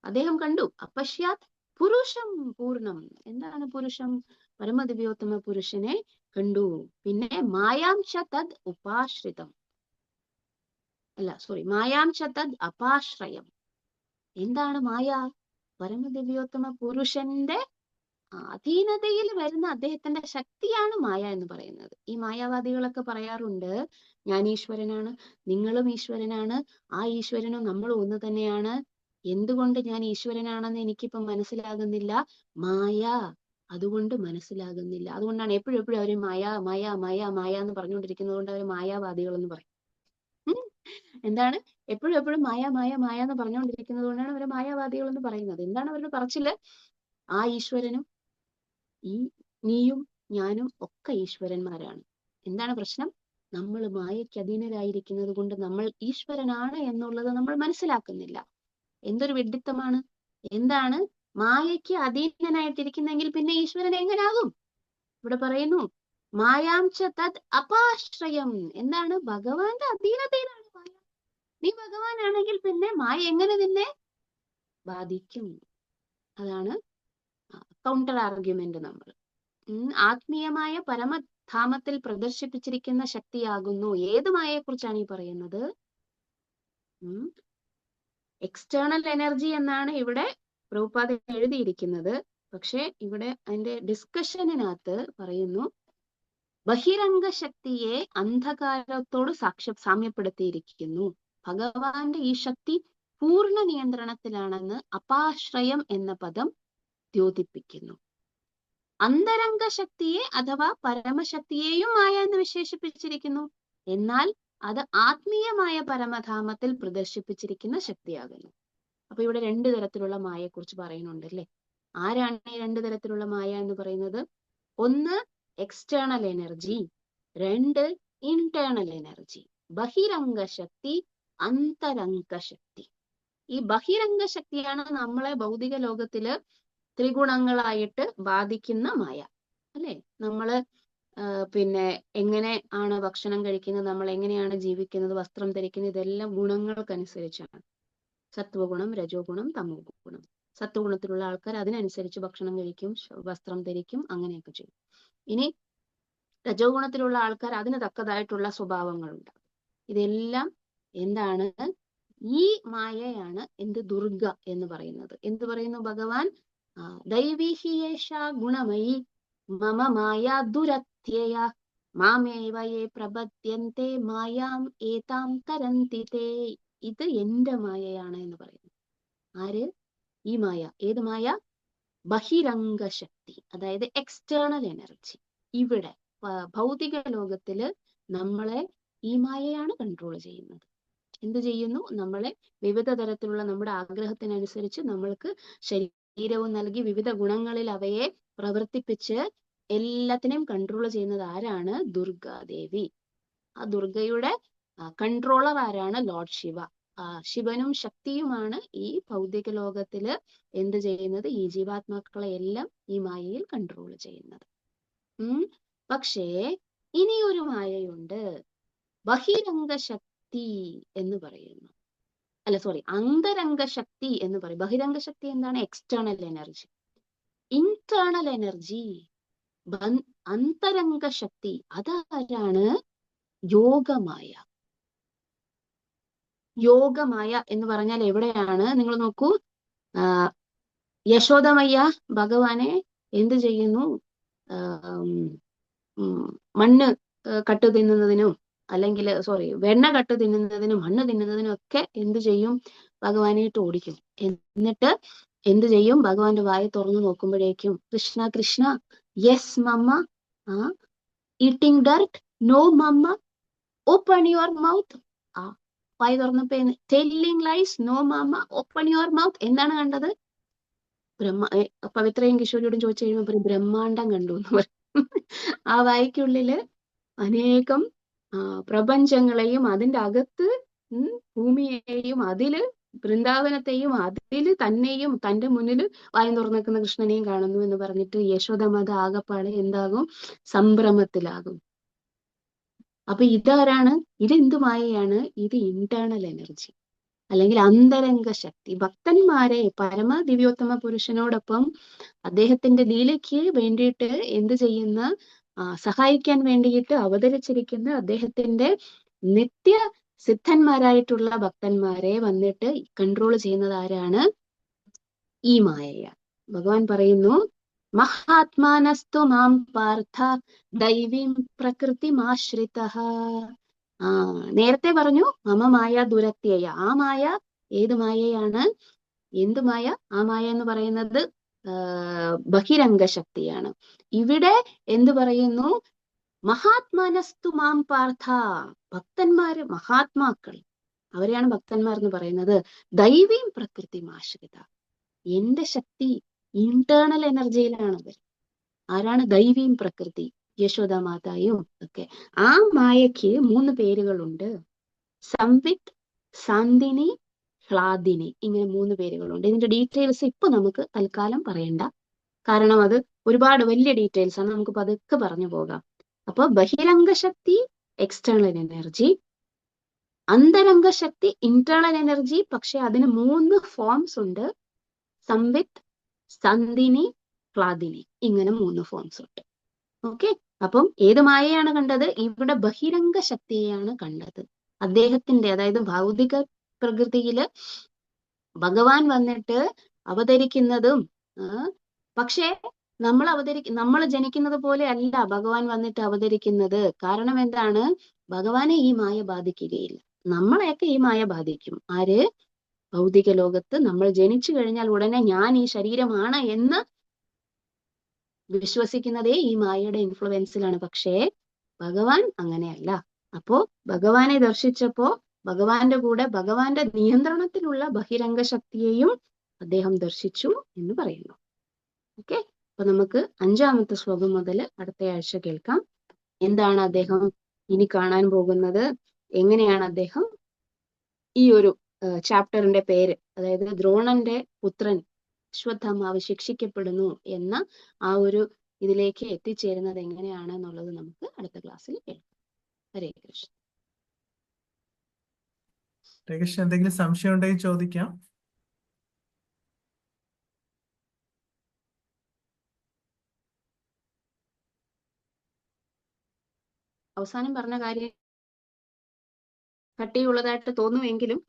അദ്ദേഹം കണ്ടു. അപശ്യാത് പുരുഷം പൂർണ്ണം. എന്താണ് പുരുഷം? പരമദിവ്യോത്തമ പുരുഷനെ കണ്ടു. പിന്നെ മായാംശ തദ് ഉപാശ്രിതം, മായാംശ തദ് അപാശ്രയം. എന്താണ് മായ? പരമദിവ്യോത്തമ പുരുഷന്റെ അധീനതയിൽ വരുന്ന അദ്ദേഹത്തിന്റെ ശക്തിയാണ് മായ എന്ന് പറയുന്നത്. ഈ മായാവാദികളൊക്കെ പറയാറുണ്ട്, ഞാൻ ഈശ്വരനാണ്, നിങ്ങളും ഈശ്വരനാണ്, ആ ഈശ്വരനും നമ്മളും ഒന്ന് തന്നെയാണ്. എന്തുകൊണ്ട് ഞാൻ ഈശ്വരനാണെന്ന് എനിക്കിപ്പം മനസ്സിലാകുന്നില്ല? മായ അതുകൊണ്ട് മനസ്സിലാകുന്നില്ല. അതുകൊണ്ടാണ് എപ്പോഴും അവര് മായ മായ മായ മായ എന്ന് പറഞ്ഞുകൊണ്ടിരിക്കുന്നത് കൊണ്ട് അവര് മായാവാദികൾ എന്ന് പറയും. എന്താണ്? എപ്പോഴും മായ മായ മായ എന്ന് പറഞ്ഞുകൊണ്ടിരിക്കുന്നത് കൊണ്ടാണ് അവര് മായാവാദികൾ എന്ന് പറയുന്നത്. എന്താണ് അവരുടെ പറച്ചില്? ആ ഈശ്വരനും നീയും ഞാനും ഒക്കെ ഈശ്വരന്മാരാണ്. എന്താണ് പ്രശ്നം? നമ്മൾ മായയ്ക്ക് അധീനരായിരിക്കുന്നത് കൊണ്ട് നമ്മൾ ഈശ്വരനാണ് എന്നുള്ളത് നമ്മൾ മനസ്സിലാക്കുന്നില്ല. എന്തൊരു വിഡ്ഢിത്തമാണ്! എന്താണ്? മായയ്ക്ക് അധീനനായിട്ടിരിക്കുന്നെങ്കിൽ പിന്നെ ഈശ്വരൻ എങ്ങനാകും? ഇവിടെ പറയുന്നു മായാംശ തദ് അപാശ്രയം. എന്താണ്? ഭഗവാന്റെ അധീനതയിലാണ് മായ. നീ ഭഗവാനാണെങ്കിൽ പിന്നെ മായ എങ്ങനെ നിന്നെ ബാധിക്കും? അതാണ് കൗണ്ടർ ആർഗ്യുമെന്റ്. നമ്മൾ ആത്മീയമായ പരമധാമത്തിൽ പ്രദർശിപ്പിച്ചിരിക്കുന്ന ശക്തിയാകുന്നു. ഏത് മായയെ കുറിച്ചാണ് ഈ പറയുന്നത്? എക്സ്റ്റേണൽ എനർജി എന്നാണ് ഇവിടെ പ്രഭുപാദ എഴുതിയിരിക്കുന്നത്. പക്ഷെ ഇവിടെ അതിന്റെ ഡിസ്കഷനകത്ത് പറയുന്നു, ബഹിരംഗ ശക്തിയെ അന്ധകാരത്തോട് സാമ്യപ്പെടുത്തിയിരിക്കുന്നു. ഭഗവാന്റെ ഈ ശക്തി പൂർണ്ണ നിയന്ത്രണത്തിലാണെന്ന് അപാശ്രയം എന്ന പദം ദ്യോതിപ്പിക്കുന്നു. അന്തരംഗ ശക്തിയെ അഥവാ പരമശക്തിയെയും മായ എന്ന് വിശേഷിപ്പിച്ചിരിക്കുന്നു. എന്നാൽ അത് ആത്മീയമായ പരമധാമത്തിൽ പ്രദർശിപ്പിച്ചിരിക്കുന്ന ശക്തിയാകുന്നു. അപ്പൊ ഇവിടെ 2 തരത്തിലുള്ള മായയെ കുറിച്ച് പറയുന്നുണ്ട് അല്ലെ? ആരാണ് ഈ 2 തരത്തിലുള്ള മായ എന്ന് പറയുന്നത്? ഒന്ന് എക്സ്റ്റേണൽ എനർജി, 2 ഇന്റേണൽ എനർജി. ബഹിരംഗ ശക്തി, അന്തരംഗ ശക്തി. ഈ ബഹിരംഗ ശക്തിയാണ് നമ്മളെ ഭൗതിക ലോകത്തില് ത്രിഗുണങ്ങളായിട്ട് ബാധിക്കുന്ന മായ അല്ലെ? നമ്മള് പിന്നെ എങ്ങനെ ആണ് ഭക്ഷണം കഴിക്കുന്നത്, നമ്മൾ എങ്ങനെയാണ് ജീവിക്കുന്നത്, വസ്ത്രം ധരിക്കുന്നത്, ഇതെല്ലാം ഗുണങ്ങൾക്കനുസരിച്ചാണ്. സത്വഗുണം, രജോ ഗുണം, തമോ ഗുണം. സത്വഗുണത്തിലുള്ള ആൾക്കാർ അതിനനുസരിച്ച് ഭക്ഷണം കഴിക്കും, വസ്ത്രം ധരിക്കും, അങ്ങനെയൊക്കെ ചെയ്യും. ഇനി രജോ ഗുണത്തിലുള്ള ആൾക്കാർ അതിന് തക്കതായിട്ടുള്ള സ്വഭാവങ്ങളുണ്ട്. ഇതെല്ലാം എന്താണ്? ഈ മായയാണ് എന്ത്? ദുർഗ എന്ന് പറയുന്നത്. എന്ത് പറയുന്നു ഭഗവാൻ? ദൈവീഹിയേഷ ഗുണമയി മമ മായ ദുരത്യയ മാമേവ യേ പ്രപദ്യന്തെ മായാം ഏതാം തരന്തി തേ. ഇത് എന്റെ മായയാണ് എന്ന് പറയുന്നു. ആര്? ഈ മായ. ഏത് മായ? ബഹിരംഗ ശക്തി, അതായത് എക്സ്റ്റേണൽ എനർജി. ഇവിടെ ഭൗതിക ലോകത്തില് നമ്മളെ ഈ മായയാണ് കൺട്രോൾ ചെയ്യുന്നത്. എന്ത് ചെയ്യുന്നു? നമ്മളെ വിവിധ തരത്തിലുള്ള നമ്മുടെ ആഗ്രഹത്തിനനുസരിച്ച് നമ്മൾക്ക് ശരീരവും നൽകി വിവിധ ഗുണങ്ങളിൽ അവയെ പ്രവർത്തിപ്പിച്ച് എല്ലാത്തിനെയും കൺട്രോൾ ചെയ്യുന്നത് ആരാണ്? ദുർഗാദേവി. ആ ദുർഗയുടെ കൺട്രോളർ ആരാണ്? ലോർഡ് ശിവ. ശിവനും ശക്തിയുമാണ് ഈ ഭൗതിക ലോകത്തില് എന്ത് ചെയ്യുന്നത്? ഈ ജീവാത്മാക്കളെ എല്ലാം ഈ മായയിൽ കൺട്രോൾ ചെയ്യുന്നത്. പക്ഷേ ഇനിയൊരു മായയുണ്ട്, ബഹിരംഗ ശക്തി എന്ന് പറയുന്നു. അന്തരംഗ ശക്തി എന്ന് പറയും. ബഹിരംഗ ശക്തി എന്താണ്? External energy. ഇന്റേണൽ എനർജി, അന്തരംഗ ശക്തി. അതാരാണ്? യോഗമായ. യോഗമായ എന്ന് പറഞ്ഞാൽ എവിടെയാണ്? നിങ്ങൾ നോക്കൂ, യശോദമയ്യ ഭഗവാനെ എന്ത് ചെയ്യുന്നു? മണ്ണ് കട്ട് തിന്നുന്നതിനും, അല്ലെങ്കിൽ വെണ്ണ കട്ട് തിന്നുന്നതിനും മണ്ണ് തിന്നുന്നതിനും ഒക്കെ എന്ത് ചെയ്യും? ഭഗവാനെ ഇട്ട് ഓടിക്കും. എന്നിട്ട് എന്ത് ചെയ്യും? ഭഗവാന്റെ വായ തുറന്നു നോക്കുമ്പോഴേക്കും Krishna Krishna, yes mamma, eating dirt, no mamma, open your mouth. വായ തുറന്നപ്പോ telling lies, no mamma, open your mouth. എന്താണ് കണ്ടത്? പവിത്രയും കിഷോരിയോടും ചോദിച്ചു കഴിയുമ്പോൾ ബ്രഹ്മാണ്ടം കണ്ടു എന്ന് പറയും. ആ വായ്ക്കുള്ളില് അനേകം പ്രപഞ്ചങ്ങളെയും അതിന്റെ അകത്ത് ഭൂമിയെയും അതില് വൃന്ദാവനത്തെയും അതില് തന്നെയും തന്റെ മുന്നിൽ വായം തുറന്നു നിൽക്കുന്ന കൃഷ്ണനെയും കാണുന്നു എന്ന് പറഞ്ഞിട്ട് യശോദമാത ആകപ്പാടെ എന്താകും? സംഭ്രമത്തിലാകും. അപ്പൊ ഇതാരാണ്? ഇതെന്ത് മായയാണ്? ഇത് ഇന്റേണൽ എനർജി, അല്ലെങ്കിൽ അന്തരംഗ ശക്തി. ഭക്തന്മാരെ പരമ ദിവ്യോത്തമ പുരുഷനോടൊപ്പം അദ്ദേഹത്തിന്റെ ലീലയ്ക്ക് വേണ്ടിയിട്ട് എന്ത് ചെയ്യുന്ന, സഹായിക്കാൻ വേണ്ടിയിട്ട് അവതരിച്ചിരിക്കുന്ന അദ്ദേഹത്തിന്റെ നിത്യ സിദ്ധന്മാരായിട്ടുള്ള ഭക്തന്മാരെ വന്നിട്ട് കൺട്രോൾ ചെയ്യുന്നത് ആരാണ്? ഈ മായയാണ്. ഭഗവാൻ പറയുന്നു, മഹാത്മാനസ്തു മാം പാർത്ഥ ദൈവീം പ്രകൃതിമാശ്രിതഃ. നേരത്തെ പറഞ്ഞു മമ മായ ദുരത്യയ. ആ മായ ഏത് മായയാണ്? എന്ത് മായ? ആ മായ എന്ന് പറയുന്നത് ബഹിരംഗ ശക്തിയാണ്. ഇവിടെ എന്ത് പറയുന്നു? മഹാത്മാനസ്തു മാം പാർത്ഥ. ഭക്തന്മാര്, മഹാത്മാക്കൾ, അവരെയാണ് ഭക്തന്മാർ എന്ന് പറയുന്നത്. ദൈവീം പ്രകൃതിമാശ്രിത. എന്റെ ശക്തി ഇന്റേണൽ എനർജിയിലാണ് അവർ. ആരാണ്? ദൈവീം പ്രകൃതി, യശോദാമാതായും ഒക്കെ. ആ മായയ്ക്ക് 3 പേരുകളുണ്ട്. സംവിത്, സാന്ദിനി, ഹ്ലാദിനി, ഇങ്ങനെ 3 പേരുകളുണ്ട്. ഇതിന്റെ ഡീറ്റെയിൽസ് ഇപ്പൊ നമുക്ക് തൽക്കാലം പറയണ്ട, കാരണം അത് ഒരുപാട് വലിയ ഡീറ്റെയിൽസ് ആണ്. നമുക്ക് പതുക്കെ പറഞ്ഞു പോകാം. അപ്പൊ ബഹിരംഗ ശക്തി എക്സ്റ്റേണൽ എനർജി, അന്തരംഗ ശക്തി ഇന്റേണൽ എനർജി. പക്ഷെ അതിന് 3 ഫോംസ് ഉണ്ട്. സംവിത്, സന്ദിനി, ഹ്ലാദിനി, ഇങ്ങനെ 3 ഫോംസ് ഉണ്ട്. ഓക്കെ. അപ്പം ഏത് മായയാണ് കണ്ടത്? ഇവിടെ ബഹിരംഗ ശക്തിയെയാണ് കണ്ടത്. അദ്ദേഹത്തിന്റെ, അതായത് ഭൗതിക പ്രകൃതിയില് ഭഗവാൻ വന്നിട്ട് അവതരിക്കുന്നതും, പക്ഷേ നമ്മൾ ജനിക്കുന്നത് പോലെ അല്ല ഭഗവാൻ വന്നിട്ട് അവതരിക്കുന്നത്. കാരണം എന്താണ്? ഭഗവാനെ ഈ മായ ബാധിക്കുകയില്ല. നമ്മളെയൊക്കെ ഈ മായ ബാധിക്കും. ആര്? ഭൗതിക ലോകത്ത് നമ്മൾ ജനിച്ചു കഴിഞ്ഞാൽ ഉടനെ ഞാൻ ഈ ശരീരമാണ് എന്ന് വിശ്വസിക്കുന്നതേ ഈ മായയുടെ ഇൻഫ്ലുവൻസിലാണ്. പക്ഷേ ഭഗവാൻ അങ്ങനെയല്ല. അപ്പോ ഭഗവാനെ ദർശിച്ചപ്പോ ഭഗവാന്റെ കൂടെ ഭഗവാന്റെ നിയന്ത്രണത്തിലുള്ള ബഹിരംഗ ശക്തിയെയും അദ്ദേഹം ദർശിച്ചു എന്ന് പറയുന്നു. ഓക്കെ. അപ്പൊ നമുക്ക് 5ാമത്തെ ശ്ലോകം മുതൽ അടുത്ത ആഴ്ച കേൾക്കാം. എന്താണ് അദ്ദേഹം ഇനി കാണാൻ പോകുന്നത്? എങ്ങനെയാണ് അദ്ദേഹം ഈ ഒരു ചാപ്റ്ററിന്റെ പേര്, അതായത് ദ്രോണന്റെ പുത്രൻ അശ്വത്ഥാമാവ് ശിക്ഷിക്കപ്പെടുന്നു എന്ന ആ ഒരു ഇതിലേക്ക് എത്തിച്ചേരുന്നത് എങ്ങനെയാണ് എന്നുള്ളത് നമുക്ക് അടുത്ത ക്ലാസ്സിൽ കേൾക്കാം. ഹരേ കൃഷ്ണ. ഹരേ കൃഷ്ണ. എന്തെങ്കിലും സംശയം ഉണ്ടെങ്കിൽ ചോദിക്കാം. അവസാനം പറഞ്ഞ കാര്യം കട്ടിയുള്ളതായിട്ട് തോന്നുമെങ്കിലും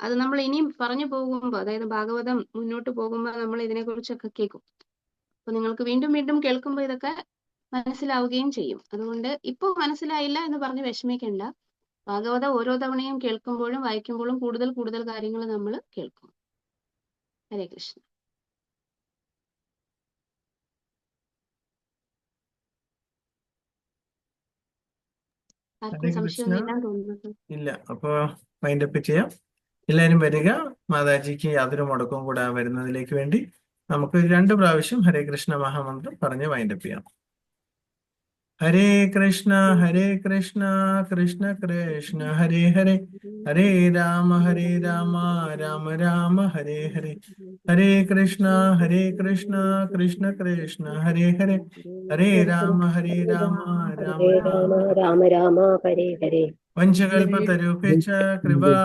അത് നമ്മൾ ഇനിയും പറഞ്ഞു പോകുമ്പോൾ, അതായത് ഭാഗവതം മുന്നോട്ട് പോകുമ്പോൾ നമ്മൾ ഇതിനെക്കുറിച്ചൊക്കെ കേൾക്കും. അപ്പൊ നിങ്ങൾക്ക് വീണ്ടും വീണ്ടും കേൾക്കുമ്പോൾ ഇതൊക്കെ മനസ്സിലാവുകയും ചെയ്യും. അതുകൊണ്ട് ഇപ്പൊ മനസ്സിലായില്ല എന്ന് പറഞ്ഞ് വിഷമിക്കണ്ട. ഭാഗവതം ഓരോ തവണയും കേൾക്കുമ്പോഴും വായിക്കുമ്പോഴും കൂടുതൽ കൂടുതൽ കാര്യങ്ങൾ നമ്മൾ കേൾക്കും. ഹരേ കൃഷ്ണ. ആർക്കും സംശയമൊന്നുമില്ല തോന്നുന്നത്? ഇല്ല. അപ്പൊ വൈൻഡപ്പ് ചെയ്യാം. എല്ലാവരും വരിക. മാതാജിക്ക് യാതൊരു മുടക്കവും കൂടെ വരുന്നതിലേക്ക് വേണ്ടി നമുക്ക് 2 പ്രാവശ്യം ഹരേ കൃഷ്ണ മഹാമന്ത്രം പറഞ്ഞ് വൈൻഡപ്പ് ചെയ്യാം. ഹരേ കൃഷ്ണ കൃഷ്ണ കൃഷ്ണ ഹരേ ഹരേ, ഹരേ രാമ രാമ രാമ ഹരേ ഹരേ, ഹരേ കൃഷ്ണ കൃഷ്ണ കൃഷ്ണ ഹരേ ഹരേ, ഹരേ രാമ രാമ രാമ രാമ രാമ ഹരേ ഹരേ. വഞ്ചകൽപതരുഭ്യശ്ച കൃപാ